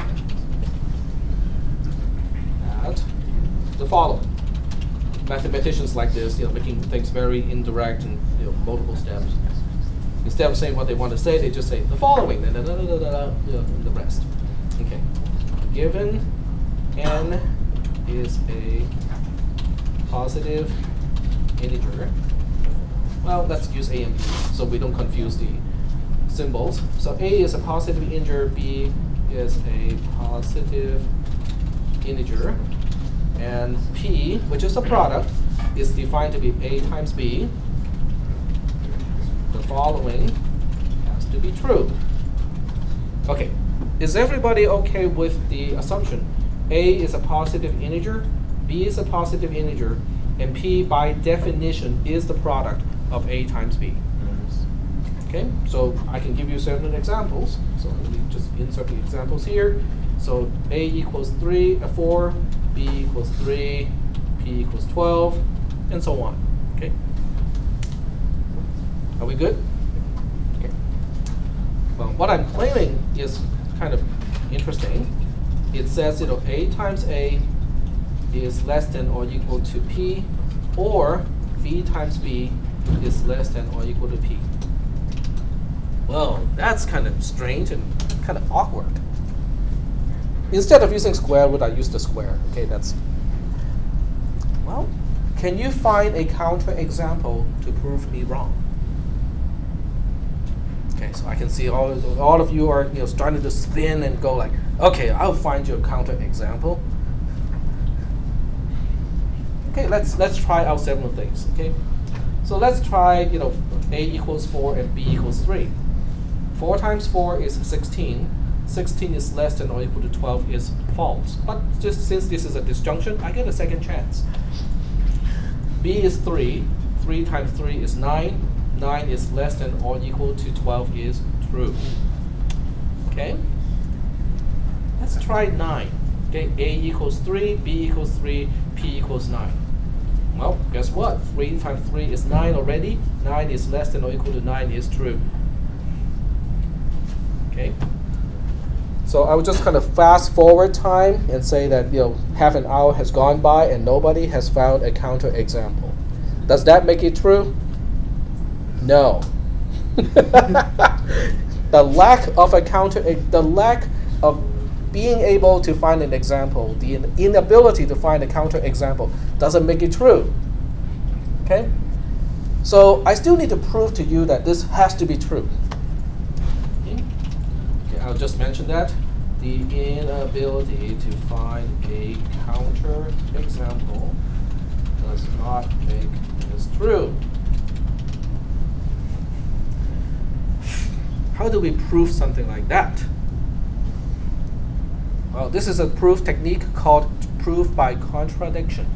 that the following. Mathematicians like this, making things very indirect and multiple steps. Instead of saying what they want to say, they just say the following, and the rest. Okay, given n is a positive integer. Well, let's use a and b so we don't confuse the symbols. So a is a positive integer, b is a positive integer, and p, which is a product, is defined to be a times b. The following has to be true. Okay, is everybody okay with the assumption? A is a positive integer, b is a positive integer, and p by definition is the product of a times b. Okay, so I can give you certain examples. So let me just insert the examples here. So a equals 4, b equals 3, p equals 12, and so on. Okay, are we good? Okay. Well, what I'm claiming is kind of interesting. It says, a times a is less than or equal to p, or b times b is less than or equal to p. Well, that's kind of strange and kind of awkward. Instead of using square root, I use the square. Okay, well, can you find a counterexample to prove me wrong? Okay, so I can see all of you are starting to spin and go like, okay, I'll find you a counterexample. Okay, let's try out several things. Okay, so let's try a equals 4 and b equals 3. 4 times 4 is 16. 16 is less than or equal to 12 is false. But just since this is a disjunction, I get a second chance. B is 3. 3 times 3 is 9. 9 is less than or equal to 12 is true. Okay? Let's try 9. Okay, A equals 3, B equals 3, P equals 9. Well, guess what? 3 times 3 is 9 already. 9 is less than or equal to 9 is true. Okay? So I would just kind of fast forward time and say that half an hour has gone by and nobody has found a counterexample. Does that make it true? No. The lack of the lack of being able to find an example, the inability to find a counterexample doesn't make it true. Okay? So I still need to prove to you that this has to be true. Okay, I'll just mention that. The inability to find a counterexample does not make this true. How do we prove something like that? Well, this is a proof technique called proof by contradiction.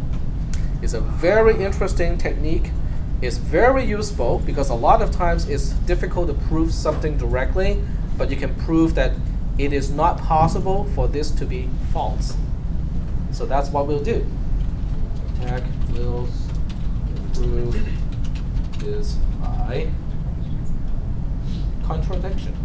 It's a very interesting technique. It's very useful because a lot of times it's difficult to prove something directly, but you can prove that it is not possible for this to be false. So that's what we'll do. Tech will prove this by contradiction.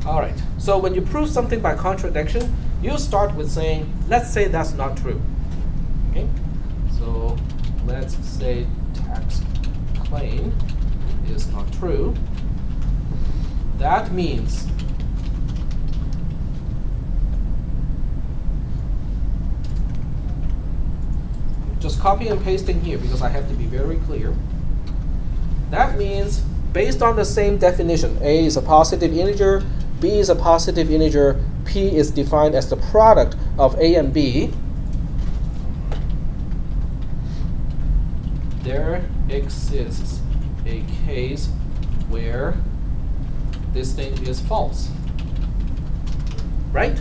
All right, so when you prove something by contradiction, you start with saying, let's say that's not true. Okay, so let's say tax claim is not true. That means just copy and pasting here because I have to be very clear. That means based on the same definition, A is a positive integer, B is a positive integer, P is defined as the product of A and B, there exists a case where this thing is false. Right?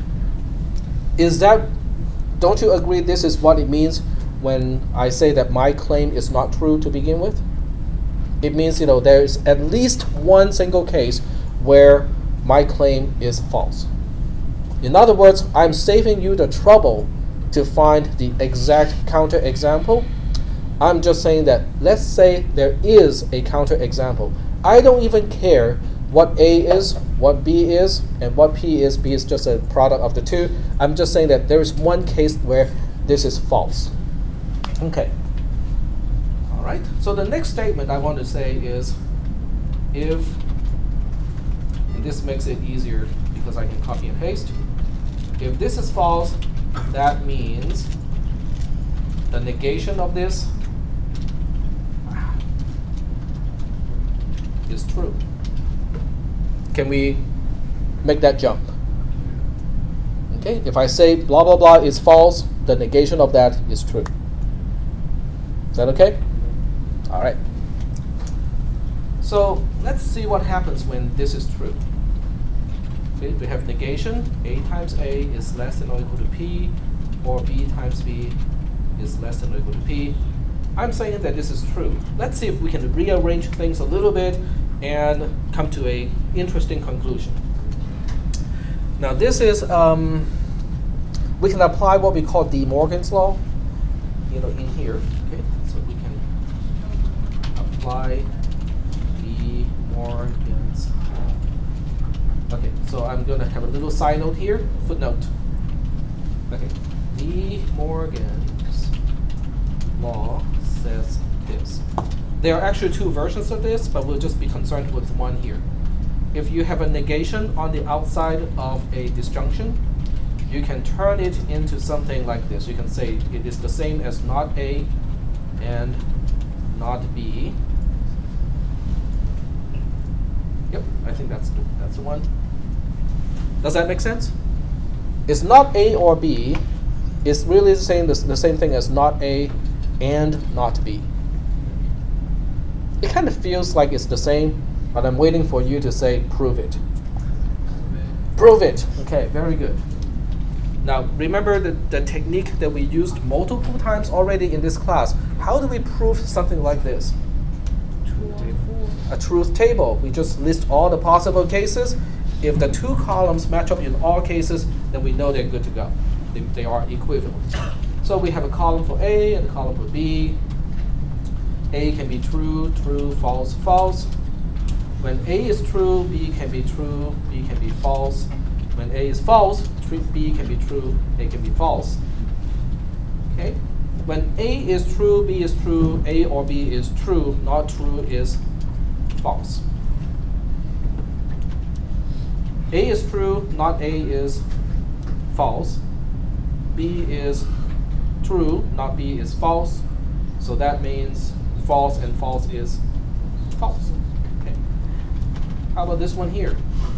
Don't you agree this is what it means when I say that my claim is not true to begin with? It means there is at least one single case where my claim is false. In other words, I'm saving you the trouble to find the exact counterexample. I'm just saying that let's say there is a counterexample. I don't even care what A is, what B is, and what P is. B is just a product of the two. I'm just saying that there is one case where this is false. Okay. All right. So the next statement I want to say is if, and this makes it easier because I can copy and paste. If this is false, that means the negation of this is true. Can we make that jump? Okay, if I say blah blah blah is false, the negation of that is true. Is that okay? All right. So let's see what happens when this is true. Okay, we have negation. A times A is less than or equal to P, or B times B is less than or equal to P. I'm saying that this is true. Let's see if we can rearrange things a little bit and come to a interesting conclusion. Now this is, we can apply what we call De Morgan's law, in here. Okay, so we can apply De Morgan's law. Okay, so I'm going to have a little side note here, footnote. Okay, De Morgan's law says this. There are actually two versions of this, but we'll just be concerned with one here. If you have a negation on the outside of a disjunction, you can turn it into something like this. You can say it is the same as not A and not B. Yep, I think that's the one. Does that make sense? It's not A or B. It's really the same thing as not A and not B. It kind of feels like it's the same, but I'm waiting for you to say, prove it. Prove it. Okay, very good. Now, remember the technique that we used multiple times already in this class. How do we prove something like this? A truth table. We just list all the possible cases. If the two columns match up in all cases, then we know they're good to go. They are equivalent. So we have a column for A and a column for B. A can be true, true, false, false. When A is true, B can be true, B can be false. When A is false, B can be true, A can be false. Okay? When A is true, B is true, A or B is true, not true is false. A is true, not A is false. B is true, not B is false. So that means false and false is false. Okay. How about this one here?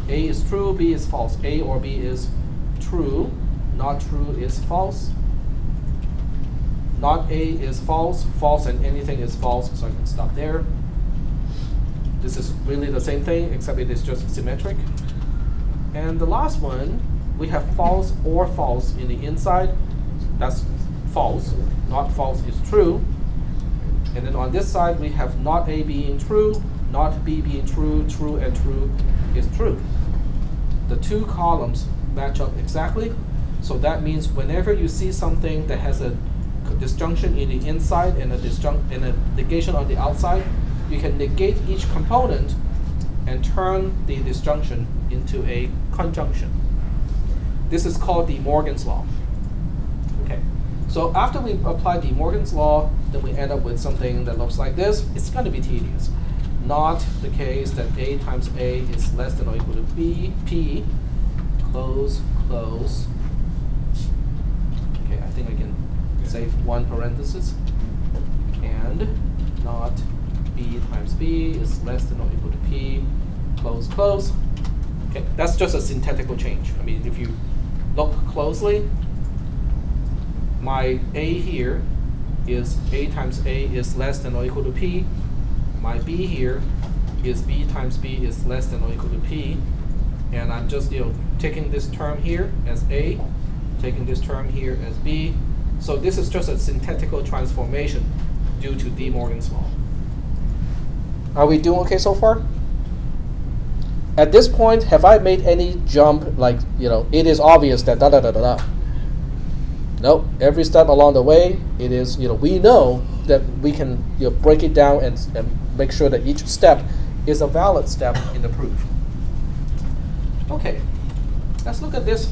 A is true, B is false. A or B is true, not true is false. Not A is false, false and anything is false, so I can stop there. This is really the same thing, except it is just symmetric. And the last one, we have false or false in the inside. That's false, not false is true. And then on this side, we have not A being true, not B being true, true and true is true. The two columns match up exactly. So that means whenever you see something that has a disjunction in the inside and a negation on the outside, you can negate each component and turn the disjunction into a conjunction. This is called De Morgan's law. Okay. So after we apply De Morgan's law, then we end up with something that looks like this. It's going to be tedious. Not the case that A times A is less than or equal to B, P, close, close. Okay, I think I can save one parenthesis. And not B times B is less than or equal to P, close, close. Okay, that's just a syntactical change. I mean, if you look closely, my A here is A times A is less than or equal to P. My B here is B times B is less than or equal to P. And I'm just taking this term here as A, taking this term here as B. So this is just a syntactical transformation due to De Morgan's law. Are we doing okay so far? At this point, have I made any jump like, it is obvious that da da da da da? Nope. Every step along the way, it is, we know that we can break it down and make sure that each step is a valid step in the proof. Okay, let's look at this.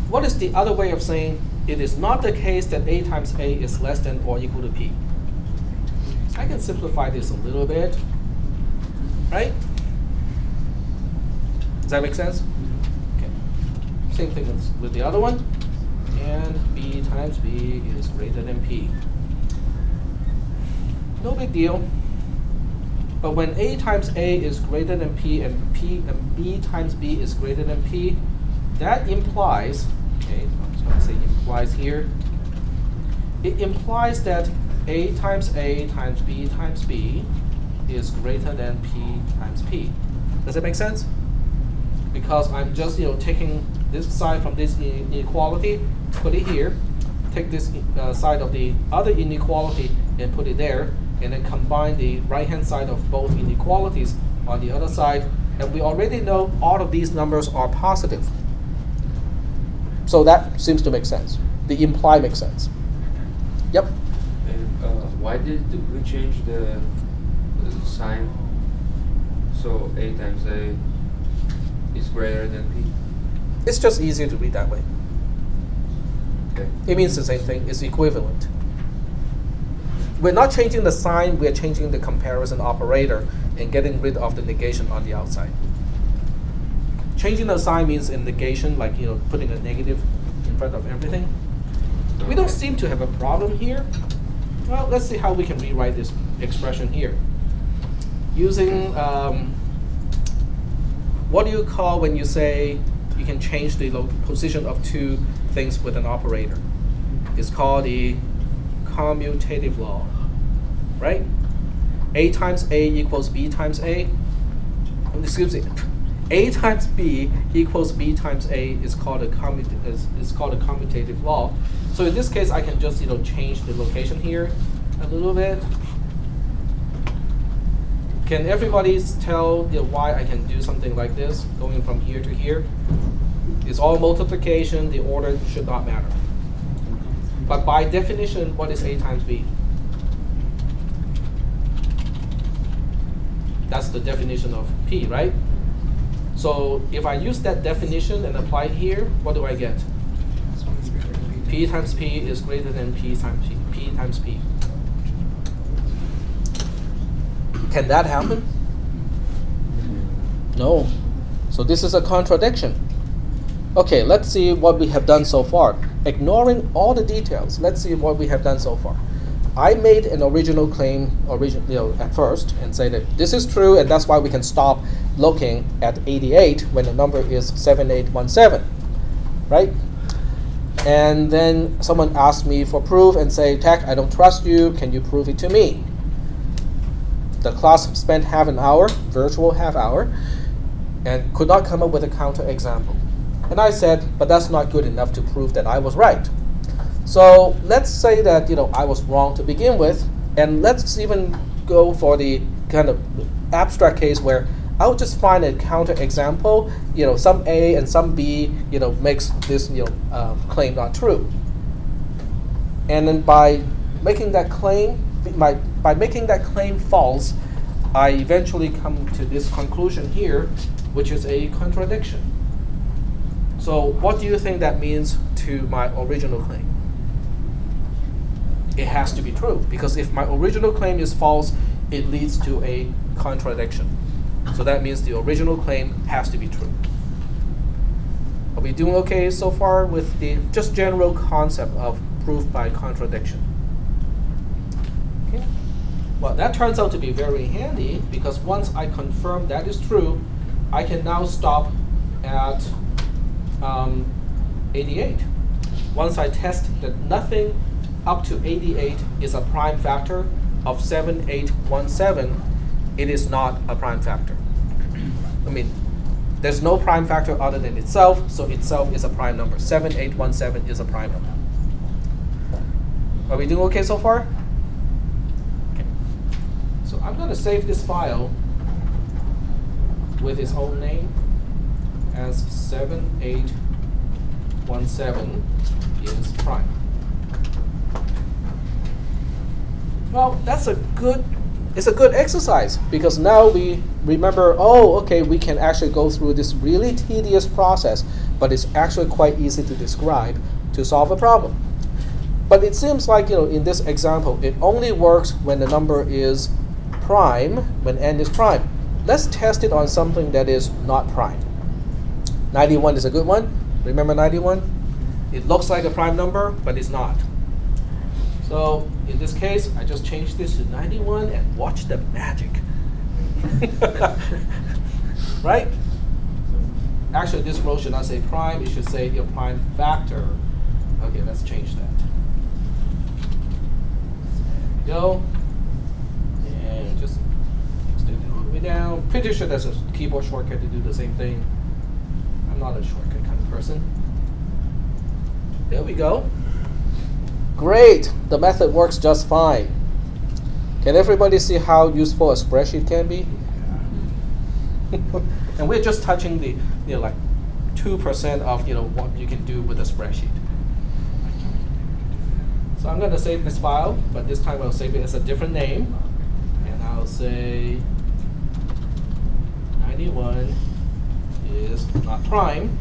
What is the other way of saying it is not the case that A times A is less than or equal to P? I can simplify this a little bit, right? Does that make sense? Okay. Same thing with the other one. And B times B is greater than P. No big deal. But when A times A is greater than P and B times B is greater than P, that implies, okay, I'm just going to say implies here, it implies that A times B times B is greater than P times P. Does that make sense? Because I'm just taking this side from this inequality, put it here, take this side of the other inequality and put it there, and then combine the right-hand side of both inequalities on the other side, and we already know all of these numbers are positive. So that seems to make sense. The imply makes sense. Yep. And why did we change the sign? So A times A is greater than P? It's just easier to read that way. Okay. It means the same thing. It's equivalent. We're not changing the sign. We're changing the comparison operator and getting rid of the negation on the outside. Changing the sign means in negation, like putting a negative in front of everything. We don't seem to have a problem here. Well, let's see how we can rewrite this expression here. Using, what do you call when you say you can change the position of two things with an operator? It's called the commutative law, right? A times A equals B times A. Excuse me. A times B equals B times A is called a commutative law. So in this case, I can just change the location here a little bit. Can everybody tell why I can do something like this, going from here to here? It's all multiplication. The order should not matter. But by definition, what is A times B? That's the definition of P, right? So if I use that definition and apply here, what do I get? P times P is greater than P times P. P times P. Can that happen? No. So this is a contradiction. Okay, let's see what we have done so far. Ignoring all the details, let's see what we have done so far. I made an original claim at first and say that this is true, and that's why we can stop looking at 88 when the number is 7817, right? And then someone asked me for proof and say, Tech, I don't trust you. Can you prove it to me? The class spent half an hour, virtual half hour, and could not come up with a counterexample. And I said, but that's not good enough to prove that I was right. So let's say that I was wrong to begin with, and let's even go for the kind of abstract case where I'll just find a counterexample. Some A and some B, makes this claim not true. And then by making that claim false, I eventually come to this conclusion here, which is a contradiction. So what do you think that means to my original claim? It has to be true, because if my original claim is false, it leads to a contradiction. So that means the original claim has to be true. Are we doing okay so far with the just general concept of proof by contradiction? Okay. Well, that turns out to be very handy, because once I confirm that is true, I can now stop at 88. Once I test that nothing up to 88 is a prime factor of 7817, it is not a prime factor. I mean, there's no prime factor other than itself, so itself is a prime number. 7817 is a prime number. Are we doing okay so far? Okay. So I'm going to save this file with its own name as 7817 is prime. Well, it's a good exercise, because now we remember, oh, okay, we can actually go through this really tedious process, but it's actually quite easy to describe to solve a problem. But it seems like, in this example, it only works when the number is prime, when n is prime. Let's test it on something that is not prime. 91 is a good one. Remember 91? It looks like a prime number, but it's not. So in this case, I just changed this to 91 and watch the magic. Right? Actually, this row should not say prime. It should say your prime factor. Okay, let's change that. There we go. And just extend it all the way down. Pretty sure there's a keyboard shortcut to do the same thing. I'm not a shortcut kind of person. There we go. Great, the method works just fine. Can everybody see how useful a spreadsheet can be? And we're just touching the, like 2% of what you can do with a spreadsheet. So I'm going to save this file, but this time I'll save it as a different name, and I'll say 91 is not prime.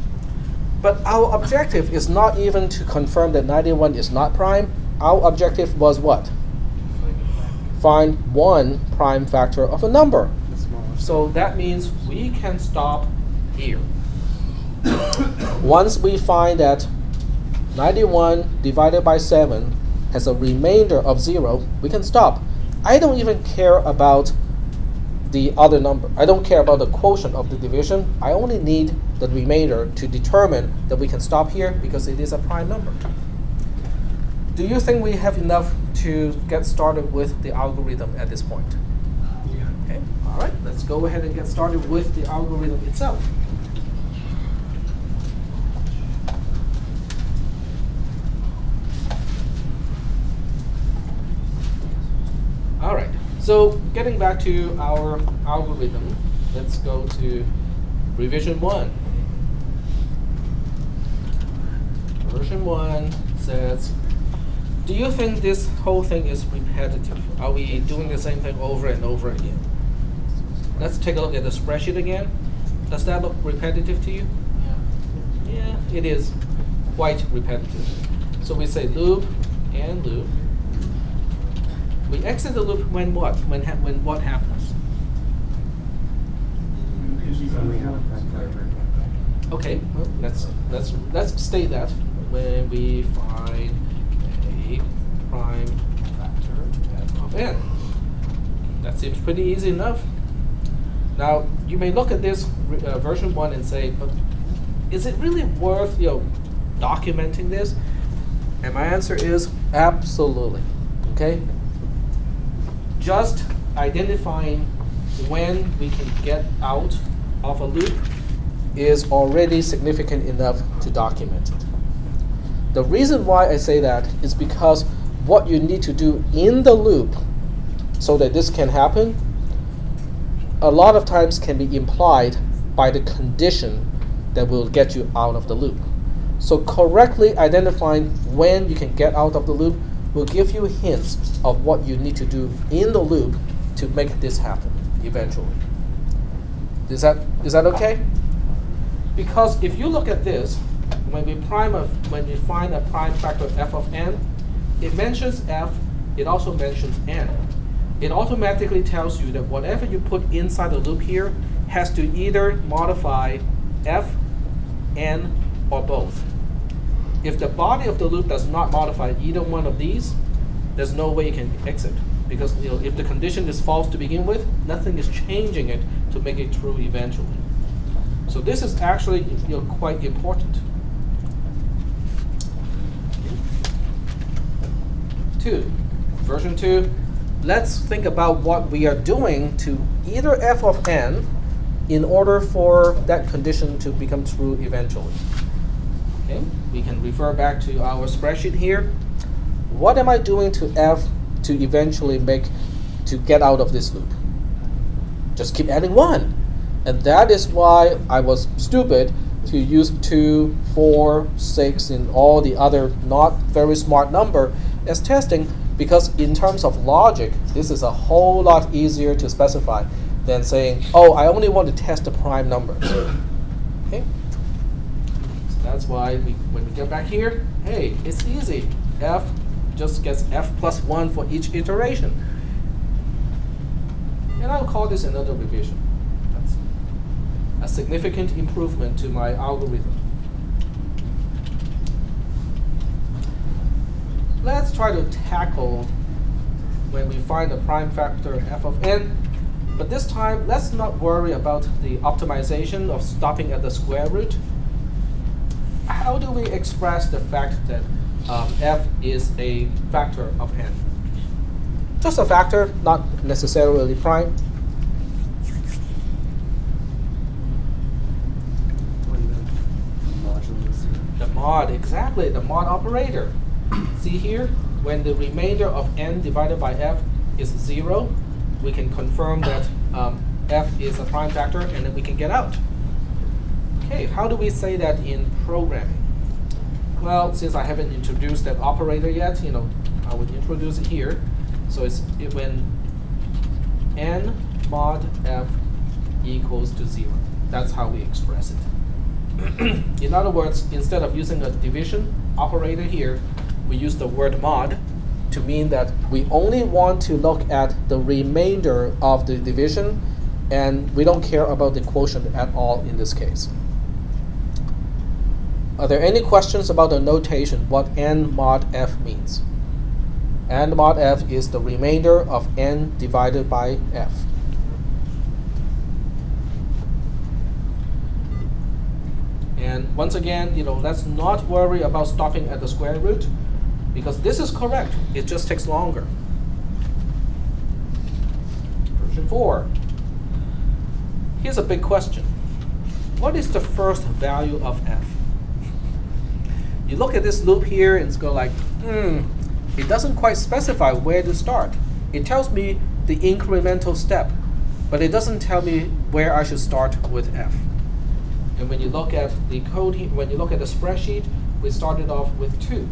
But our objective is not even to confirm that 91 is not prime. Our objective was what? Find one prime factor of a number. So that means we can stop here. Once we find that 91 divided by 7 has a remainder of 0, we can stop. I don't even care about the other number. I don't care about the quotient of the division. I only need the remainder to determine that we can stop here, because it is a prime number. Do you think we have enough to get started with the algorithm at this point? Yeah. Okay. All right. Let's go ahead and get started with the algorithm itself. All right. So getting back to our algorithm, let's go to revision 1. Version 1 says Do you think this whole thing is repetitive? Are we doing the same thing over and over again? Let's take a look at the spreadsheet again. Does that look repetitive to you? Yeah, it is quite repetitive. So we say loop and loop. We exit the loop when what? When what happens? So we have a prime factor. Okay, well, let's state that when we find a prime factor f of n. That seems pretty easy enough. Now you may look at this version 1 and say, but is it really worth documenting this? And my answer is absolutely. Okay. Just identifying when we can get out of a loop is already significant enough to document it. The reason why I say that is because what you need to do in the loop so that this can happen a lot of times can be implied by the condition that will get you out of the loop. So correctly identifying when you can get out of the loop will give you hints of what you need to do in the loop to make this happen eventually. Is that okay? Because if you look at this, when we find a prime factor f of n, it mentions f, it also mentions n. It automatically tells you that whatever you put inside the loop here has to either modify f, n, or both. If the body of the loop does not modify either one of these, there's no way you can exit. Because if the condition is false to begin with, nothing is changing it to make it true eventually. So this is actually quite important. 2, version 2. Let's think about what we are doing to either f of n in order for that condition to become true eventually. Okay, we can refer back to our spreadsheet here. What am I doing to f to eventually get out of this loop? Just keep adding 1. And that is why I was stupid to use 2, 4, 6, and all the other not very smart number as testing, because in terms of logic, this is a whole lot easier to specify than saying, oh, I only want to test the prime numbers. Okay? So that's why when we get back here, hey, it's easy. F just gets f plus 1 for each iteration. And I'll call this another revision. That's a significant improvement to my algorithm. Let's try to tackle when we find a prime factor f of n. But this time, let's not worry about the optimization of stopping at the square root. How do we express the fact that f is a factor of n? Just a factor, not necessarily prime. The mod, exactly, the mod operator. See here, when the remainder of n divided by f is 0, we can confirm that f is a prime factor, and then we can get out. Okay, how do we say that in programming? Well, since I haven't introduced that operator yet, I would introduce it here. So it's when n mod f equals to 0. That's how we express it. In other words, instead of using a division operator here, we use the word mod to mean that we only want to look at the remainder of the division, and we don't care about the quotient at all in this case. Are there any questions about the notation, what n mod f means? N mod f is the remainder of n divided by f. And once again, let's not worry about stopping at the square root, because this is correct. It just takes longer. Version 4. Here's a big question. What is the first value of f? You look at this loop here and it's go like, it doesn't quite specify where to start. It tells me the incremental step, but it doesn't tell me where I should start with f. And when you look at the code, when you look at the spreadsheet, we started off with 2.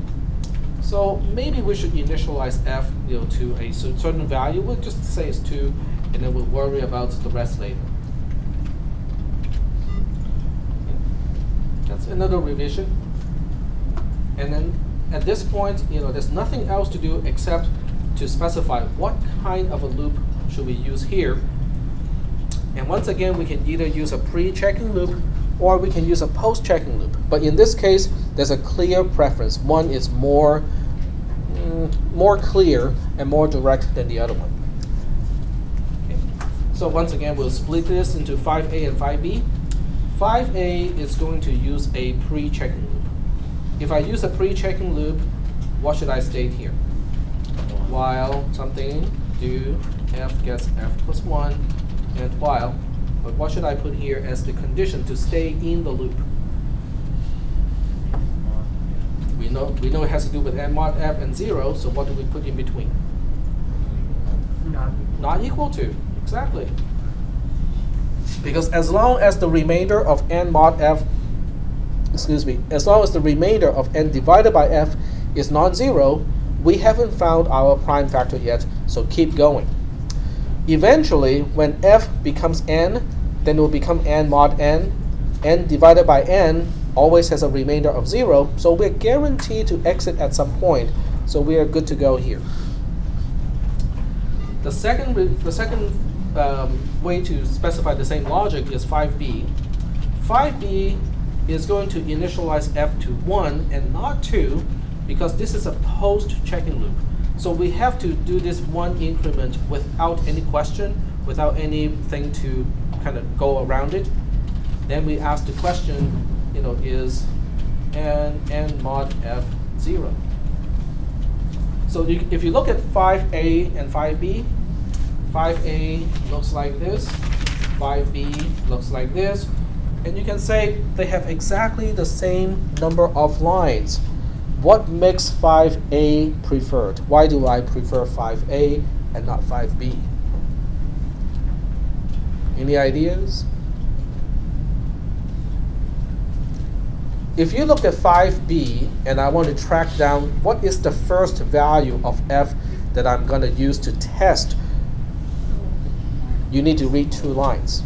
So maybe we should initialize f to a certain value. We'll just say it's 2, and then we'll worry about the rest later. That's another revision. And then at this point, there's nothing else to do except to specify what kind of a loop should we use here. And once again, we can either use a pre-checking loop or we can use a post-checking loop. But in this case, there's a clear preference. One is more clear and more direct than the other one. Okay. So once again, we'll split this into 5A and 5B. 5A is going to use a pre-checking loop. If I use a pre-checking loop, what should I state here? While something do f gets f plus 1, and while, but what should I put here as the condition to stay in the loop? We know it has to do with n mod f and 0, so what do we put in between? Not equal to, exactly. Because as long as the remainder of n mod f, as long as the remainder of n divided by f is non-zero, we haven't found our prime factor yet, so keep going. Eventually, when f becomes n, then it will become n mod n. N divided by n always has a remainder of 0, so we're guaranteed to exit at some point, so we are good to go here. The second way to specify the same logic is 5b. 5b is going to initialize f to 1 and not 2 because this is a post-checking loop. So we have to do this one increment without any question, without anything to kind of go around it. Then we ask the question, is n mod f 0? So if you look at 5a and 5b, 5a looks like this, 5b looks like this, and you can say they have exactly the same number of lines. What makes 5a preferred? Why do I prefer 5a and not 5b? Any ideas? If you look at 5b and I want to track down what is the first value of f that I'm going to use to test, you need to read 2 lines.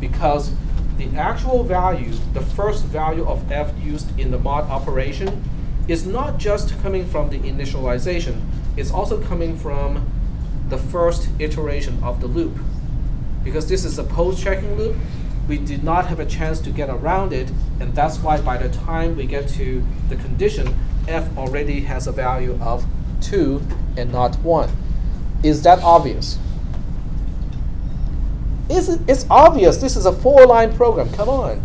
Because the actual value, the first value of f used in the mod operation, is not just coming from the initialization, it's also coming from the first iteration of the loop. Because this is a post-checking loop, we did not have a chance to get around it, and that's why by the time we get to the condition, f already has a value of 2 and not 1. Is that obvious? It's obvious. This is a 4-line program. Come on.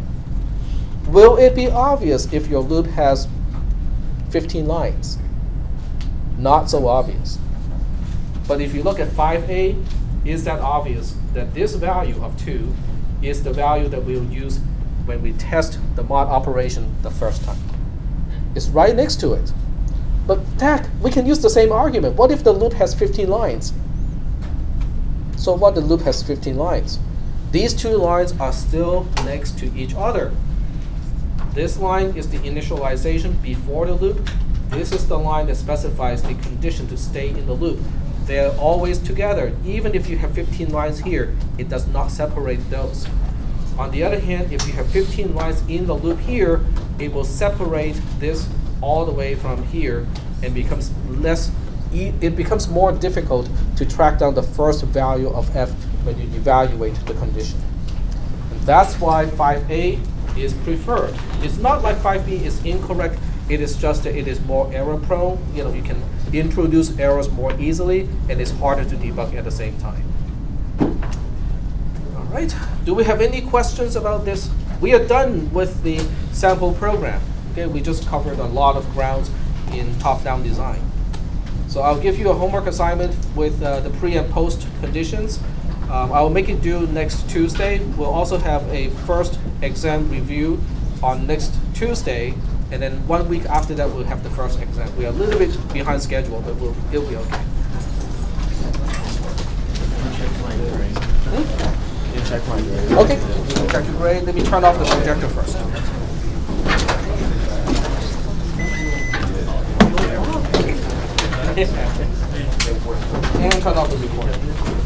Will it be obvious if your loop has 15 lines? Not so obvious. But if you look at 5a, is that obvious that this value of 2 is the value that we'll use when we test the mod operation the first time? It's right next to it. But heck, we can use the same argument. What if the loop has 15 lines? So what the loop has 15 lines? These 2 lines are still next to each other. This line is the initialization before the loop. This is the line that specifies the condition to stay in the loop. They're always together. Even if you have 15 lines here, it does not separate those. On the other hand, if you have 15 lines in the loop here, it will separate this all the way from here and becomes it becomes more difficult to track down the first value of f when you evaluate the condition. And that's why 5a is preferred. It's not like 5b is incorrect. It is just that it is more error prone. You can introduce errors more easily, and it's harder to debug at the same time. All right. Do we have any questions about this? We are done with the sample program. Okay, we just covered a lot of grounds in top-down design. So I'll give you a homework assignment with the pre and post conditions. I'll make it due next Tuesday. We'll also have a first exam review on next Tuesday, and then 1 week after that we'll have the first exam. We are a little bit behind schedule, but it'll be okay. Check my grade. Okay, check your grade. Let me turn off the projector first. And turn off the recording.